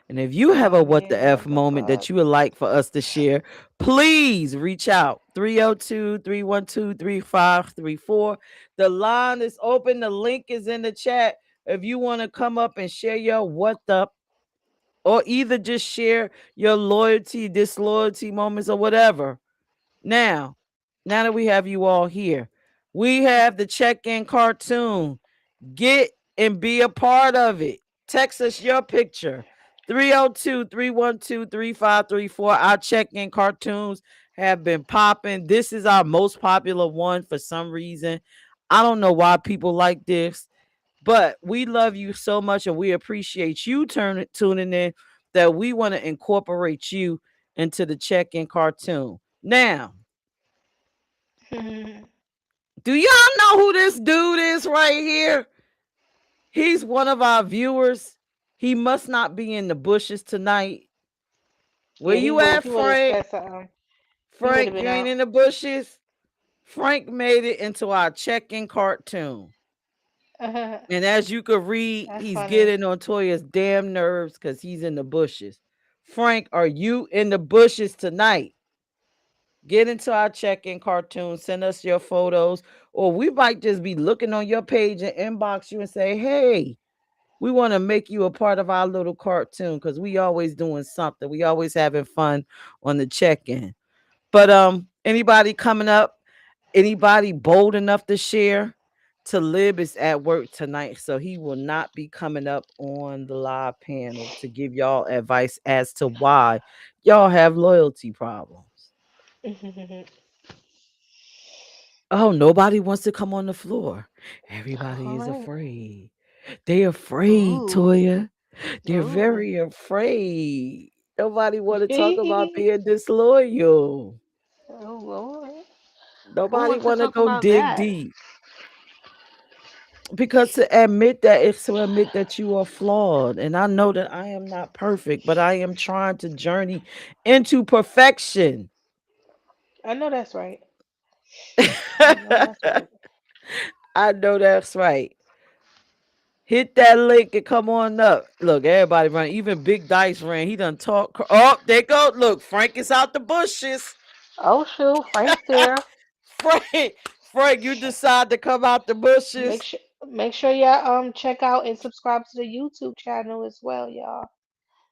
And if you have a what the Yeah, F what the moment that fuck? you would like for us to share, please reach out 302-312-3534. The line is open. The link is in the chat. If you want to come up and share your what the, or either just share your loyalty, disloyalty moments, or whatever. Now that we have you all here, we have the check-in cartoon. Get and be a part of it. Text us your picture. 302-312-3534. Our check-in cartoons have been popping. This is our most popular one for some reason. I don't know why people like this, but we love you so much and we appreciate you tuning in that we want to incorporate you into the check-in cartoon. Now, do y'all know who this dude is right here? He's one of our viewers. He must not be in the bushes tonight. Where Yeah, you at, he would have Frank? said something. He would have Frank, been you ain't out. in the bushes? Frank made it into our check-in cartoon. And as you could read, That's he's funny. getting on Toya's damn nerves because he's in the bushes. Frank, are you in the bushes tonight? Get into our check-in cartoon. Send us your photos. Or we might just be looking on your page and inbox you and say, hey, We want to make you a part of our little cartoon because we always doing something. We always having fun on the check-in. But anybody coming up, anybody bold enough to share? Talib is at work tonight, so he will not be coming up on the live panel to give y'all advice as to why y'all have loyalty problems. Oh, nobody wants to come on the floor. Everybody is Alright. afraid. They afraid, Ooh. Toya. They're Ooh. very afraid. Nobody want to talk about being disloyal. Oh Lord. Who Nobody wants to want to talk go about dig that? deep. Because to admit that is to admit that you are flawed. And I know that I am not perfect, but I am trying to journey into perfection. I know that's right. I know that's right. I know that's right. Hit that link and come on up. Look, everybody run. Even Big Dice ran. He done talk. Oh, there go. Look, Frank is out the bushes. Oh shoot, Frank's there. Frank, you decide to come out the Make bushes. sure make sure y'all check out and subscribe to the YouTube channel as well, y'all.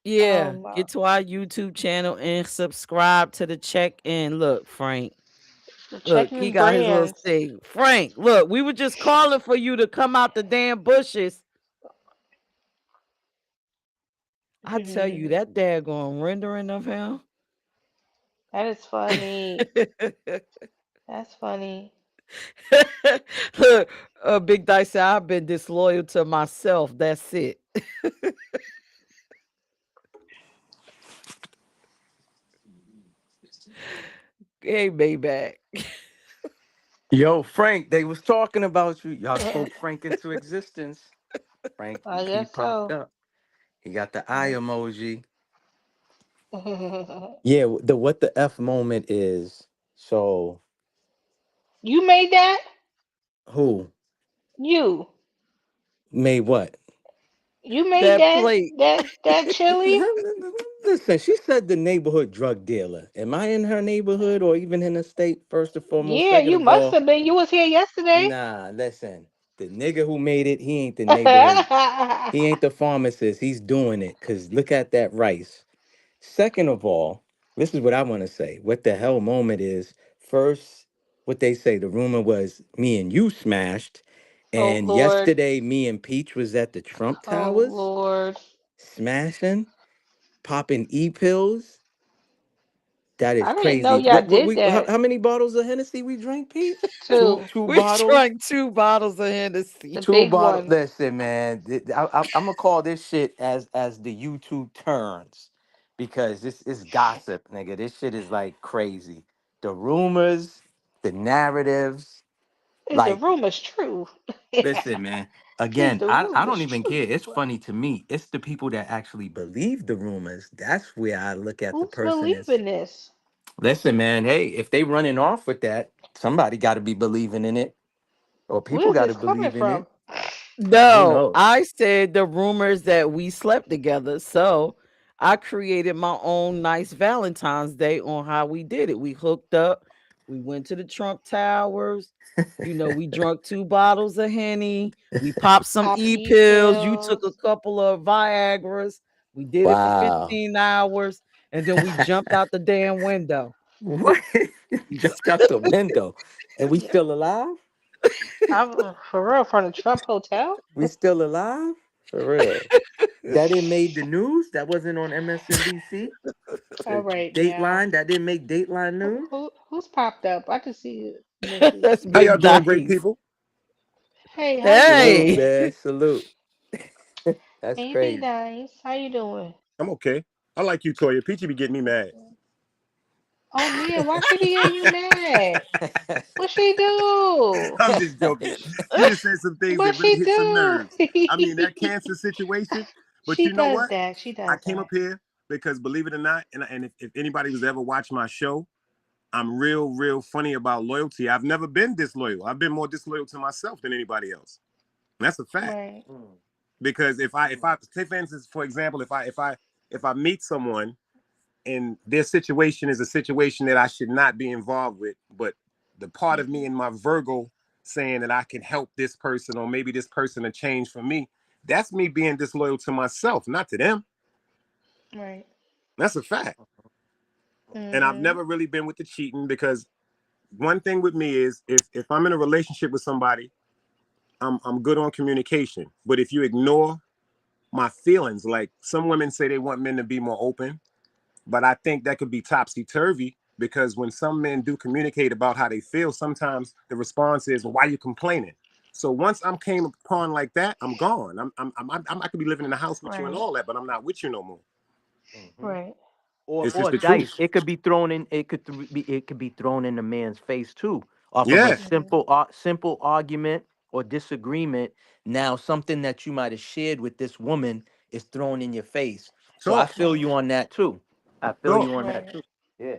Yeah, Um, uh, get to our YouTube channel and subscribe to the check-in. Look, Frank. the Look, he Checking got his little Brands. thing. Frank, look, we were just calling for you to come out the damn bushes. I tell you, that daggone rendering of him. That is funny. That's funny. Look, Big Dice said, I've been disloyal to myself. That's it. Hey, Maybach. Yo, Frank, they was talking about you. Y'all spoke Frank into existence. Frank, I he guess popped so. up. He got the eye emoji. You Yeah, the what the F moment is. So made that? who You. made what? You made That that plate. that chili? Listen, she said the neighborhood drug dealer. Am I in her neighborhood or even in the state, first and foremost? Yeah, Second you of must all, have been. You was here yesterday. nah, listen. The nigga who made it, he ain't the neighborhood. He ain't the pharmacist. He's doing it. Cause look at that rice. Second of all, this is what I want to say. What the hell moment is first, what they say, the rumor was me and you smashed. Oh And Lord. yesterday, me and Peach was at the Trump Oh Towers Lord. smashing, popping e-pills. That is I didn't know crazy. y'all What did we that how many bottles of Hennessy we drank, Peach? Two too. two We bottles. drank 2 bottles of Hennessy. The Two big bottles. one. Listen, man, I'm gonna call this shit as the YouTube turns, because this is gossip, nigga. This shit is like crazy. The rumors, the narratives. Is the Like, rumors true? listen, man. Is Again, the I don't rumors even true? care. It's funny to me. It's the people that actually believe the rumors. That's where I look at the Who's person as. believing this? Listen, man. Hey, if they running off with that, somebody got to be believing in it, or people Where's got to this coming believe in from? it. Who No, knows? I said the rumors that we slept together. So I created my own nice Valentine's Day on how we did it. We hooked up, we went to the Trump Towers, we drunk 2 bottles of Henny, we popped some Pop E E pills, you took a pills. couple of Viagra's, we did it for Wow. 15 hours, and then we jumped out the damn window. What? Jumped out the window. And we Yeah. still alive? I'm for real from the Trump Hotel. We still alive? For real. That didn't made the news? That wasn't on MSNBC? All right now. Dateline? That didn't make Dateline news? Who's popped up? I can see Mrs. That's How y'all Big doing, great Dice. people? Hey, how you Salute, Hey. doing? man. Salute. That's Hey, be crazy. nice. How you doing? I'm okay. I like you, Toya. Peachy be getting me mad. Oh man, why she be getting you mad? What she do? I'm just joking. She just said some things What that really she hit some do? nerves. I mean, that cancer situation. But She you know does what? that. She I does came that. up here because, believe it or not, and if anybody was ever watched my show, I'm real funny about loyalty. I've never been disloyal. I've been more disloyal to myself than anybody else. And that's a fact. Right. Because if I say, for instance, for example, if I meet someone and their situation is a situation that I should not be involved with, but the part of me Mhm. in my Virgo saying that I can help this person or maybe this person to change for me, that's me being disloyal to myself, not to them. Right. That's a fact. And I've never really been with the cheating, because one thing with me is if I'm in a relationship with somebody, I'm good on communication. But if you ignore my feelings, like some women say they want men to be more open, but I think that could be topsy-turvy, because when some men do communicate about how they feel, sometimes the response is, well, why are you complaining? So once I'm came upon like that, I'm gone. I could be living in the house with you and Right. all that, but I'm not with you no more. Right. It's just Or the truth. dice. It could be thrown in. It could be thrown in the man's face too, off of a Yeah. simple argument or disagreement. Now something that you might have shared with this woman is thrown in your face. So I Talk. feel you on that too. I feel Talk. you on that Right. too. Yeah.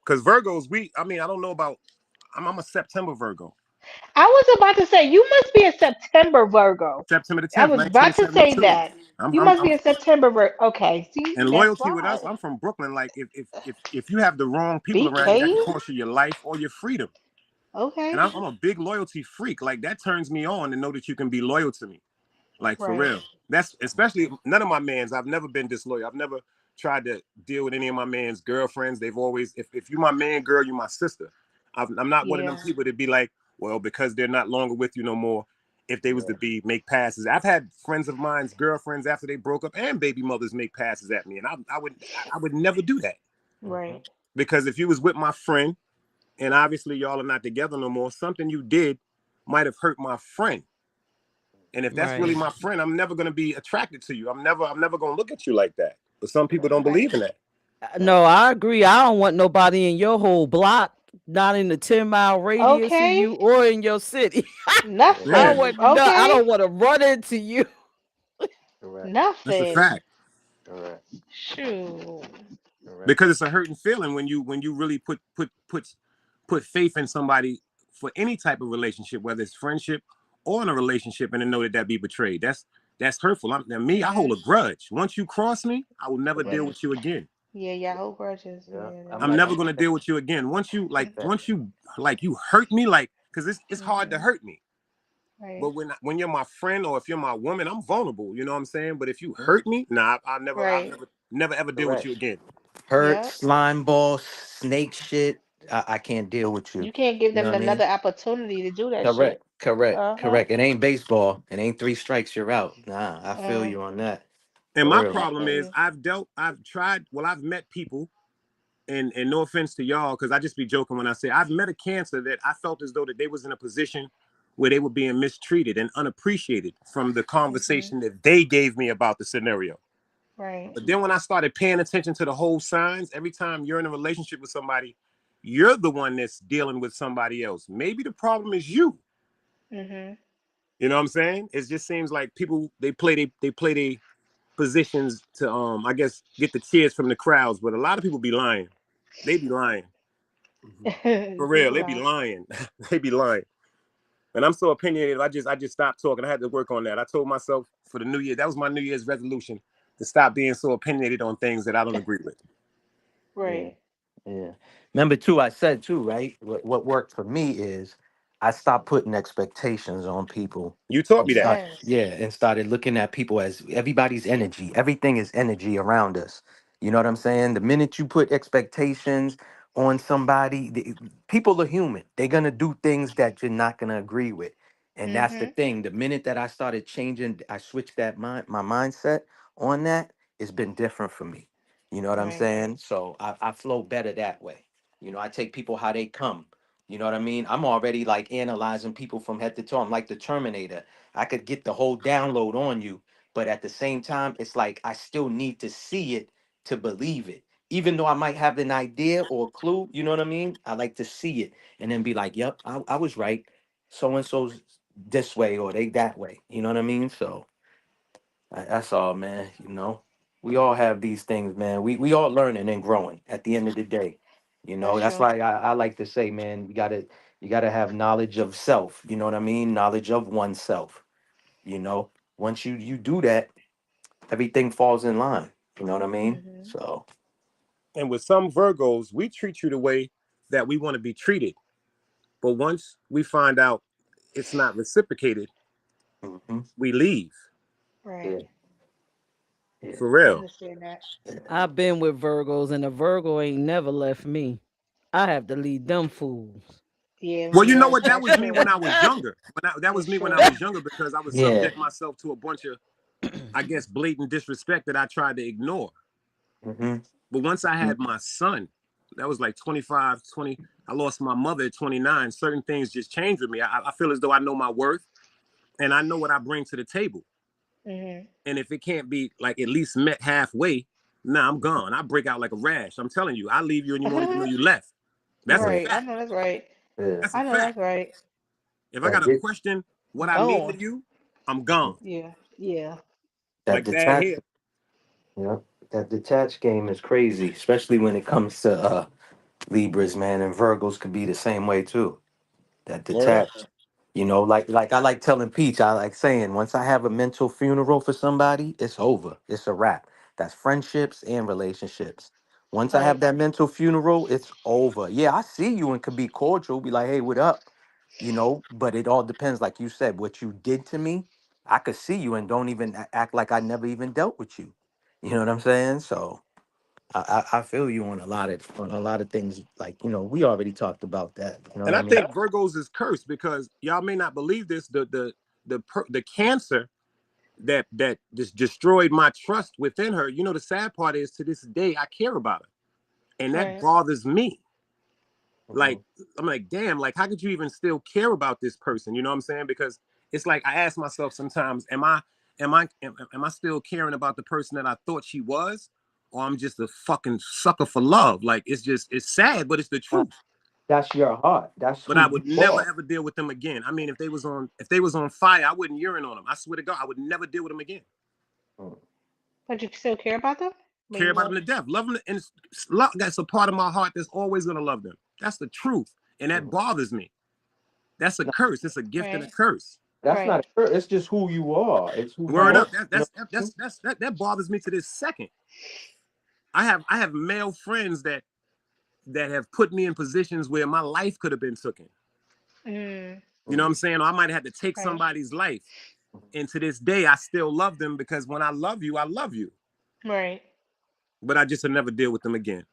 Because Virgos, I mean, I don't know about, I'm a September Virgo. I was about to say you must be a September Virgo. September the I 10th, was about to say 1972. that. You must be a September Virgo. Okay. See, And that's loyalty with us, why. I'm from Brooklyn. Like if you have the wrong people around you, that BK. could cost you your life or your freedom. And Okay. I'm a big loyalty freak. Like that turns me on to know that you can be loyal to me. Like for Right. real. That's especially none of my mans. I've never been disloyal. I've never tried to deal with any of my man's girlfriends. They've always, if you my man, girl, you my sister. I'm not one of them Yeah. people to be like, well, because they're not longer with you no more. If they was to be make passes, I've had friends of mine's girlfriends after they broke up and baby mothers make passes at me, and I would never do that, Right. because if you was with my friend and obviously y'all are not together no more, something you did might have hurt my friend. And if that's really Right. my friend, I'm never gonna be attracted to you. I'm never gonna look at you like that. But some people don't Right. believe in that. No, I agree. I don't want nobody in your whole block, not in the 10-mile radius of Okay. you or in your city. Yeah, Nothing. I Okay. don't want to run into you. Correct. that's a Nothing. fact. Correct. Shoot. Correct. Because it's a hurting feeling when you really put faith in somebody for any type of relationship, whether it's friendship or in a relationship, and to know that be betrayed. That's hurtful. I hold a grudge. Once you cross me, I will never deal Yeah. with you again. Yeah. Yeah. Hold grudges. Yeah. Yeah. I'm I'm like never you. gonna deal with you again. Once you Respect. you hurt me, like, because it's hard to hurt me. Right. But when you're my friend or if you're my woman, I'm vulnerable. You know what I'm saying? But if you hurt me, nah, I'll Right. never ever deal with Correct. you again. Hurt, Yep. slime ball, snake shit. I can't deal with you. You can't give You know them what I mean? another opportunity to do that shit. Correct. Correct. Uh-huh. Correct. It ain't baseball. It ain't 3 strikes, you're out. Nah, I feel Uh, you on that. And For my real. I problem feel is you. I've met people, and no offense to y'all, because I just be joking when I say I've met a Cancer that I felt as though that they was in a position where they were being mistreated and unappreciated from the conversation that they gave me about the scenario. Right. But then when I started paying attention to the whole signs, every time you're in a relationship with somebody, you're the one that's dealing with somebody else. Maybe the problem is you. Mhm. You know what I'm saying? It just seems like people they play their positions to I guess get the cheers from the crowds, but a lot of people be lying. They be lying. For real, People they be lie. lying. They be lying. And I'm so opinionated. I just stopped talking. I had to work on that. I told myself for the new year, that was my New Year's resolution, to stop being so opinionated on things that I don't agree with. Yeah. Right. Yeah. Remember too, I said too, right? What worked for me is I stopped putting expectations on people You taught and me that. start Yes. yeah, and started looking at people as everybody's energy. Everything is energy around us. You know what I'm saying? The minute you put expectations on somebody, people are human. They're gonna do things that you're not gonna agree with. And that's the Mhm. thing. The minute that I started changing, I switched my mindset on that, it's been different for me. You know what I'm Right. saying? So I flow better that way. You know, I take people how they come. You know what I mean? I'm already like analyzing people from head to toe. I'm like the Terminator. I could get the whole download on you, but at the same time, it's like I still need to see it to believe it. Even though I might have an idea or a clue, you know what I mean? I like to see it and then be like, yep, I was right. So and so's this way or they that way. You know what I mean? So that's all, man. You know, we all have these things, man. We all learning and growing at the end of the day. You know, That's that's true. why I like to say, man, you gotta have knowledge of self. You know what I mean? Knowledge of oneself. You know, once you do that, everything falls in line. You know what I mean? Mhm. So And with some Virgos, we treat you the way that we want to be treated. But once we find out it's not reciprocated, mhm. we leave. Right. For I real. understand that. I've been with Virgos, and a Virgo ain't never left me. I have to lead them fools. Yeah, Well, you know yeah, what? That that's was me when true. I was younger. That was It's me when I true. was younger because I would Yeah. subject myself to a bunch of, I guess, blatant disrespect that I tried to ignore. Mm-hmm. But once I had my son, that was like 25, 20. I lost my mother at 29. Certain things just changed with me. I feel as though I know my worth and I know what I bring to the table. Mm-hmm. And if it can't be like at least met halfway, nah, I'm gone. I break out like a rash. I'm telling you, I leave you and you won't even know you left. That's a Right. I fact. know that's right. Yeah. That's a I know fact. that's right. If I got to question what I mean to Gone. you, I'm gone. Yeah. Yeah. That Like bad detached, hair. yeah, that detached game is crazy, especially when it comes to Libras, man, and Virgos could be the same way too. That Word up. detached, like I like telling Peach, I like saying, once I have a mental funeral for somebody, it's over. It's a wrap. That's friendships and relationships. Once I have Right. that mental funeral, it's over. Yeah, I see you and could be cordial, be like, hey, what up? But it all depends, like you said, what you did to me. I could see you and don't even act like I never even dealt with you. You know what I'm saying? So I feel you on a lot of things. Like, we already talked about that. You know And what I I mean? think Virgos is cursed because y'all may not believe this. The cancer that just destroyed my trust within her. You know, the sad part is to this day I care about her, and that Right. bothers me. Like Mhm. I'm like, damn, like how could you even still care about this person? You know what I'm saying? Because it's like I ask myself sometimes, am I still caring about the person that I thought she was, or I'm just a fucking sucker for love? Like it's sad, but it's the Uh, truth. That's your heart. That's But who I you would never are. ever deal with them again. I mean, if they was on fire, I wouldn't urine on them. I swear to God, I would never deal with them again. Mm. But you still care about them? But Care you about them won't. to death, love them, and that's a part of my heart that's always gonna love them. That's the truth, and that Mhm. bothers me. That's a No, curse. It's a gift and a Right. curse. that's not Right. a curse. It's just who you are. It's who you Word Right. are. up. That You know that's what I mean? that bothers me to this second. I have male friends that have put me in positions where my life could have been taken. Mm. You know what Mm. I'm saying? Or I might have had to take Right. somebody's life. And to this day, I still love them because when I love you, I love you. Right. But I just will never deal with them again.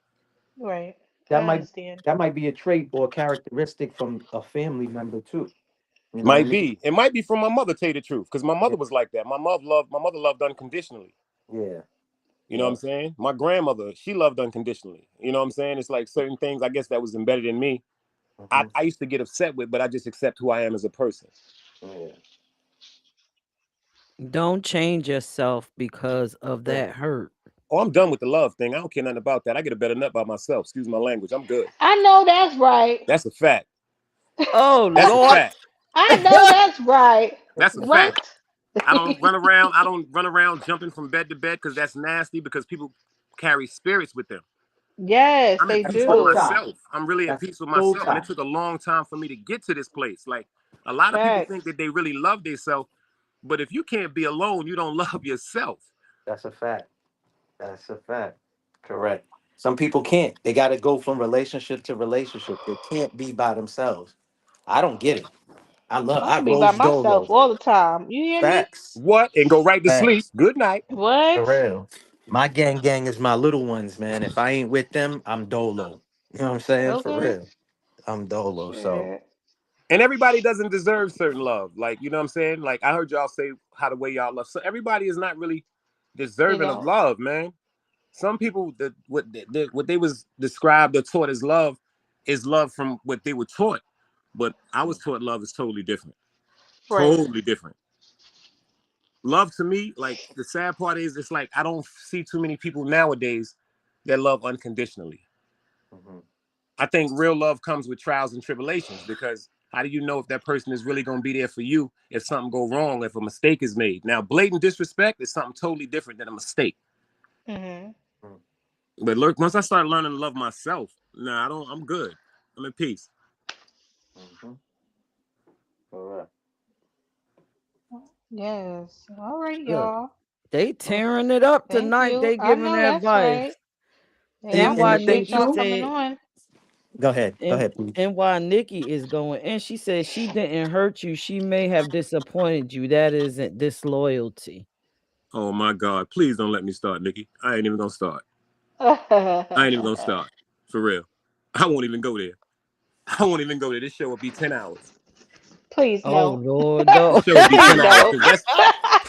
Right. I That might understand. that might be a trait or a characteristic from a family member too. You know what I Might mean? be. It might be from my mother, tell you the truth, because my Yeah. mother was like that. My mother loved unconditionally. Yeah. You know what Yeah. I'm saying? My grandmother, she loved unconditionally. You know what I'm saying? It's like certain things, I guess, that was embedded in me. I, Hmm. I used to get upset with, but I just accept who I am as a person. Yeah. Don't change yourself because of Yeah. that hurt. Oh, I'm done with the love thing. I don't care nothing about that. I get a better nut by myself. Excuse my language. I'm good. I know that's right. That's a fact. Oh That's a Lord. fact. I know that's right. That's a fact. What? I don't run around. I don't run around jumping from bed to bed because that's nasty. Because people carry spirits with them. Yes, I'm at they That's peace with soul do. tie. myself. I'm really at That's peace with soul myself, and it tie. took a long time for me to get to this place. Like a lot of people think Facts. that they really love themselves, but if you can't be alone, you don't love yourself. That's a fact. That's a fact. Correct. Some people can't. They got to go from relationship to relationship. They can't be by themselves. I don't get it. I I can be by Rose myself Dolo. all the time. You hear me? Facts. What? And go right to sleep. Facts. Good night. For What? real. My gang is my little ones, man. If I ain't with them, I'm Dolo. You know what I'm saying? For Okay. real. I'm Dolo. So Shit. And everybody doesn't deserve certain love. Like, you know what I'm saying? Like I heard y'all say how the way y'all love. So everybody is not really They deserving of don't. love, man. Some people that what they was described or taught as love is love from what they were taught. But I was taught love is totally different. Right. Totally different. Love to me, like the sad part is it's like I don't see too many people nowadays that love unconditionally. mhm. I think real love comes with trials and tribulations because how do you know if that person is really going to be there for you if something go wrong, if a mistake is made? Now, blatant disrespect is something totally different than a mistake. Mhm. But look, once I started learning to love myself, nah, I don't. I'm good. I'm in peace. Mhm. Correct. Yes. All right, Look, y'all. they Well, tearing it up thank tonight. you. They I giving know that's advice. right. Hey, I And the thing appreciate y'all NY Nikki too. coming said, on. Go ahead. Go and ahead, please. NY Nikki is going, and she said she didn't hurt you. She may have disappointed you. That isn't disloyalty. Oh my God! Please don't let me start, Nikki. I ain't even gonna start. I ain't even gonna start. For real. I won't even go there. I won't even go there. This show will be 10 hours. Please Oh no. Lord, no. This show will be Please 10 hours no. because that's,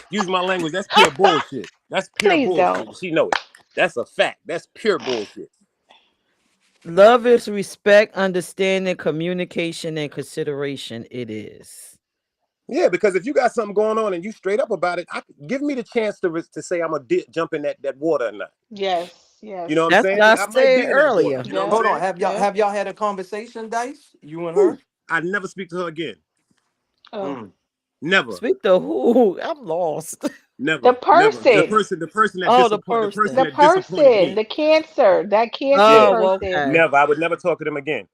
use my language, that's pure bullshit. That's pure Please bullshit. don't. She know it. That's a fact. That's pure bullshit. Love is respect, understanding, communication, and consideration. It is. Yeah, because if you got something going on and you straight up about it, give me the chance to say I'm gonna jump in that water or not. Yes, You know what yes. I'm That's what saying? I I might said be in that water. earlier. You know what I'm Yep. Hold on. saying? Yep. Have y'all had a conversation, Dice? You and Whew. her? I'd never speak to her again. Oh. Mm. Never. Speak to who? I'm lost. The Never. Never. The person. person, the person that Oh, the person person. The that disappointed person. me. The cancer. That cancer Yeah. Oh, person. okay. Never. I would never talk to them again.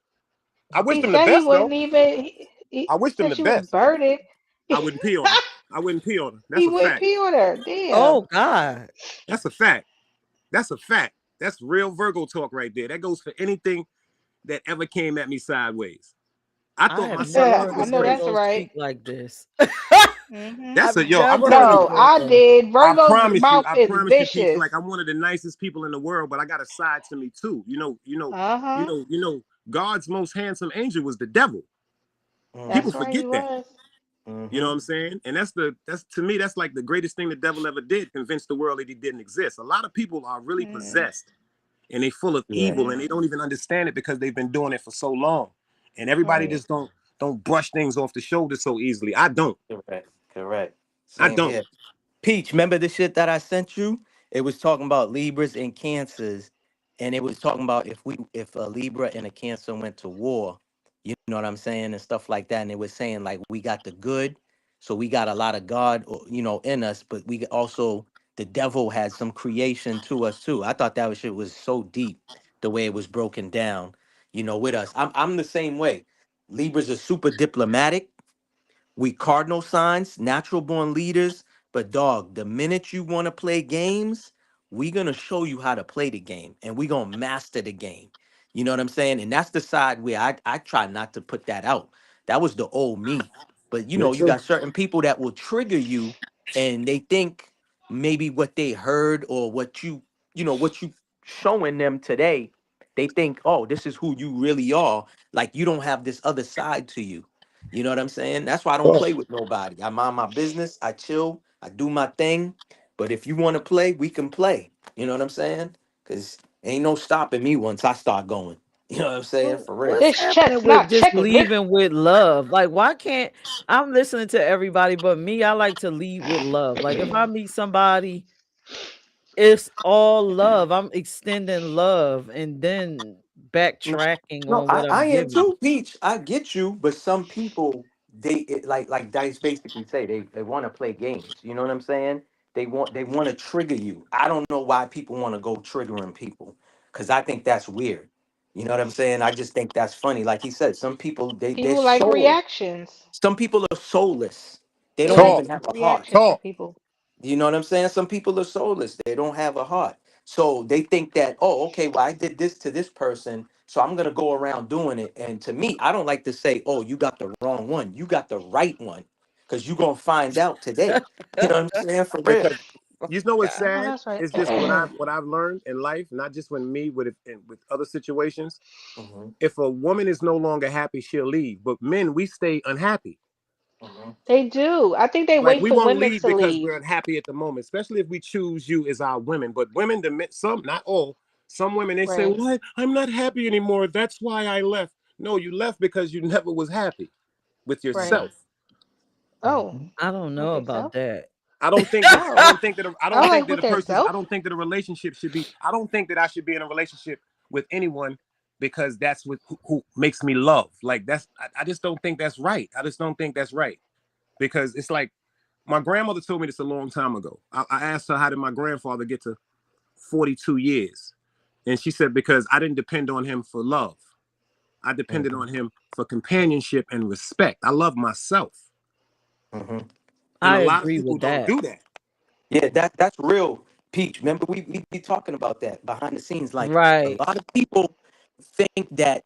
I wish He them the said he best though. wouldn't even. He I wish them said the she was best. burning. I wouldn't pee on them. I wouldn't pee on them. That's He a wouldn't fact. pee on her. Damn. Oh God. That's a fact. That's a fact. That's real Virgo talk right there. That goes for anything that ever came at me sideways. I I thought have my never self-worth heard I a was know that's Virgo crazy. right. speak like this. Hmm. That's I've a yo. I'm never telling heard a you. No, I Virgo. did. I Virgo's promise you. mouth I is promise you, Peach. vicious. Like I'm one of the nicest people in the world, but I got a side to me too. Uh huh. God's most handsome angel was the devil. People That's Mm-hmm. right. He forget that. was. You know Mm-hmm. what I'm saying? And that's to me, that's like the greatest thing the devil ever did, convince the world that he didn't exist. A lot of people are really Mm, possessed and they full of Yeah. evil mm, and they don't even understand it because they've been doing it for so long. And everybody right. just don't brush things off the shoulder so easily. I don't. Correct. Correct. I Same don't. here. Peach, remember the shit that I sent you? It was talking about Libras and Cancers, and it was talking about if a Libra and a Cancer went to war, you know what I'm saying, and stuff like that. And it was saying like we got the good, so we got a lot of God, in us, but we also the devil had some creation to us too. I thought that shit was so deep, the way it was broken down, with us. I'm the same way. Libras are super diplomatic. We cardinal signs, natural born leaders. But dog, the minute you want to play games, we gonna show you how to play the game and we gonna master the game. You know what I'm saying? And that's the side where I try not to put that out. That was the old me. But Me you too. got certain people that will trigger you and they think maybe what they heard or what you showing them today, they think, oh, this is who you really are. Like you don't have this other side to you. You know what I'm saying? That's why I don't Oh, play with nobody. I mind my business. I chill. I do my thing. But if you want to play, we can play. You know what I'm saying? Because ain't no stopping me once I start going. You know what I'm saying? For real. What's This happening with chestnut just chicken. leaving with love? Like, why can't I'm listening to everybody, but me, I like to lead with love. Like, if I meet somebody, it's all love. I'm extending love and then backtracking No, on I, what I I'm am giving. too, Peach. I get you, but some people like Dice basically say they want to play games. You know what I'm saying? They want to trigger you. I don't know why people want to go triggering people because I think that's weird. You know what I'm saying? I just think that's funny. Like he said, some people they're People like soul. reactions. Some people are soulless. They They don't like talk, even have a heart. reactions from talk. people. You know what I'm saying? Some people are soulless. They don't have a heart. So they think that, oh, okay, well, I did this to this person, so I'm gonna go around doing it. And to me, I don't like to say, oh, you got the wrong one. You got the right one. Because you're gonna find out today. You know what I'm saying? For real. Because you know what's God. I know sad? that's right. It's just what I've learned in life, not just when me with other situations. Hmm. If a woman is no longer happy, she'll leave. But men, we stay unhappy. Hmm. They do. I think they Like wait we for won't women leave to because leave. we're unhappy at the moment, especially if we choose you as our women. But women, some, not all, some women, they say, Right. "What? I'm not happy anymore. That's why I left." No, you left because you never was happy with Right. yourself. Oh, I don't with know about yourself? that. I don't think that I Oh, don't think that I I don't think like that with a person's I themselves. don't think that a relationship should be I don't think that I should be in a relationship with anyone because that's what who makes me love. Like I just don't think that's right. I just don't think that's right. Because it's like my grandmother told me this a long time ago. I asked her how did my grandfather get to 42 years? And she said, because I didn't depend on him for love. I depended Hmm. on him for companionship and respect. I love myself. Hmm. And I a lot of agree people with don't that. do that. Yeah, that's real, Peach. Remember, we be talking about that behind the scenes. Like a Right. lot of people think that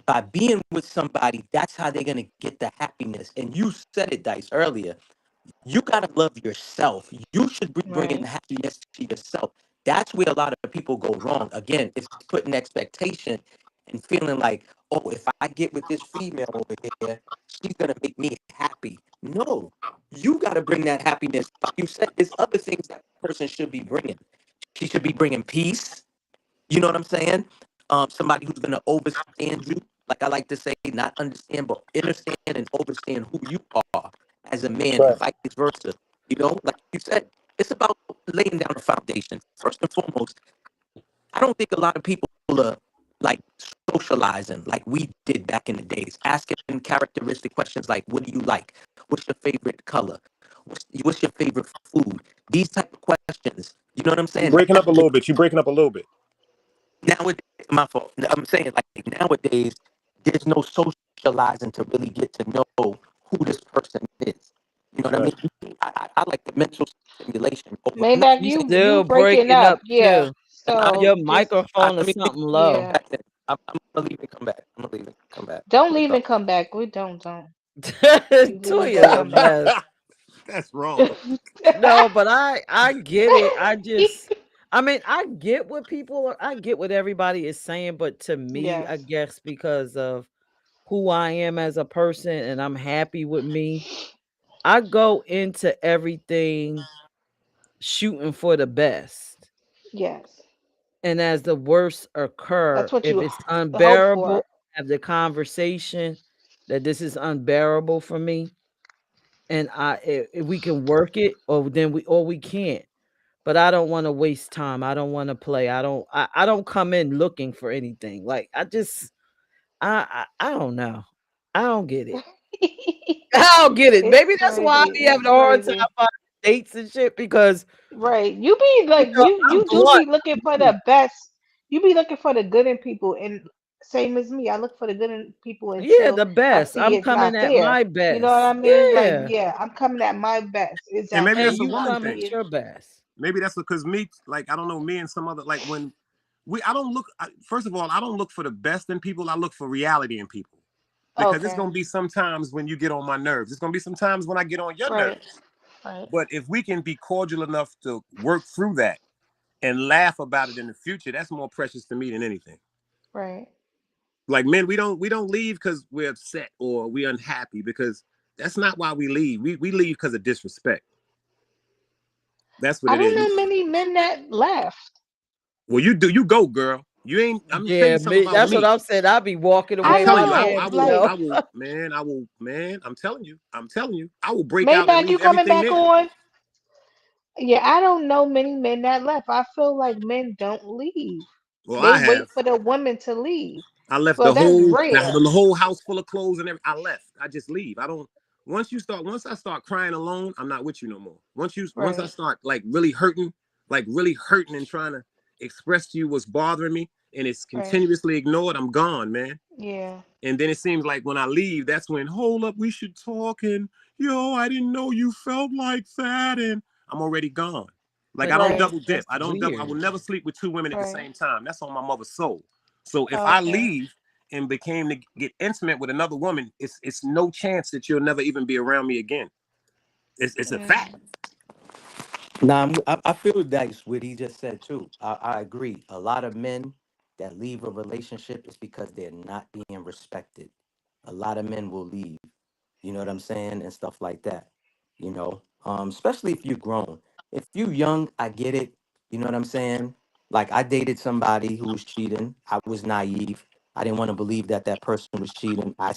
by being with somebody, that's how they're gonna get the happiness. And you said it, Dice, earlier. You gotta love yourself. You should be bringing Right. happiness to yourself. That's where a lot of people go wrong. Again, it's putting expectation and feeling like, oh, if I get with this female over here, she's gonna make me happy. No, you gotta bring that happiness. Like you said, there's other things that person should be bringing. She should be bringing peace. You know what I'm saying? Somebody who's gonna overstand you, like I like to say, not understand, but understand and overstand who you are as a man, and Right. vice versa. You know, like you said, it's about laying down a foundation. First and foremost, I don't think a lot of people are like socializing like we did back in the days, asking characteristic questions like, "What do you like? What's your favorite color? What's your favorite food?" These type of questions. You know what I'm You saying? breaking up a little bit. You breaking up a little bit. Nowadays, my fault. I'm saying like nowadays, there's no socializing to really get to know who this person is. You know what I Right. mean? I like the mental stimulation over. I'm not Maybach, You saying you still breaking breaking up. up Yeah. too. I So Your just microphone let is me something come low. yeah. back then. I'm gonna leave and come back. I'm gonna leave and come back. Don't But leave and come back. We don't. You leave and Toya's a come back. mess. That's wrong. No, but I get it. I mean, I get what I get what everybody is saying, but to me, I Yes. guess because of who I am as a person and I'm happy with me, I go into everything shooting for the best. Yes. And as the worst occur, That's what if you it's hope unbearable, for. have the conversation that this is unbearable for me, and if we can work it, or we can't. But I don't want to waste time. I don't want to play. I don't come in looking for anything. Like I don't know. I don't get it. I don't get it. It's Maybe that's why I crazy. be It's having a hard time crazy. finding dates and shit because Right. You be like I'm you do blunt. be looking for the best. You be looking for the good in people, and same as me, I look for the good in people Yeah, until the I best. see I'm it's not coming at there. my You know what I best. mean? Like, Yeah. yeah, I'm coming at my best. And maybe Exactly. And that's And a you until I woman come thing. see at it. your best. Maybe that's because me, like, I don't know, me and some other, like, when I don't look, first of all, I don't look for the best in people. I look for reality in people. Because it's Okay. going to be sometimes when you get on my nerves. It's going to be sometimes when I get on your Right. nerves. Right. But if we can be cordial enough to work through that and laugh about it in the future, that's more precious to me than anything. Right. Like men, we don't leave because we're upset or we're unhappy, because that's not why we leave. We leave because of disrespect. That's what I it don't is. know many men that left. Well, you go, girl. You ain't. I'm gonna tell you Yeah, something me. about That's what me. I'm saying. I'll be walking I'm away. telling My you, I, man, I know, you will, know. like, I will, man. I'm telling you, I will break out and Maybach, you leave coming everything back there. on? Yeah, I don't know many men that left. I feel like men don't leave. Well, They I have. wait for the woman to leave. I left Well, the that's whole rare. the whole house full of clothes and everything. I left. I just leave. I don't. Once I start crying alone, I'm not with you no more. Once I Right. start like really hurting and trying to express to you what's bothering me, and it's Right. continuously ignored, I'm gone, man. Yeah. And then it seems like when I leave, that's when, hold up, we should talk. And yo, I didn't know you felt like that. And I'm already gone. Like But I don't Right. double dip. that's I will weird. never sleep with two women at the Right. same time. That's on my mother's soul. So if I Okay. leave and became to get intimate with another woman, it's no chance that you'll never even be around me again. It's a fact. Mm. Nah, I feel that's what he just said too. I agree. A lot of men that leave a relationship is because they're not being respected. A lot of men will leave. You know what I'm saying, and stuff like that. Especially if you're grown. If you young, I get it. You know what I'm saying? Like I dated somebody who was cheating. I was naive. I didn't want to believe that that person was cheating. I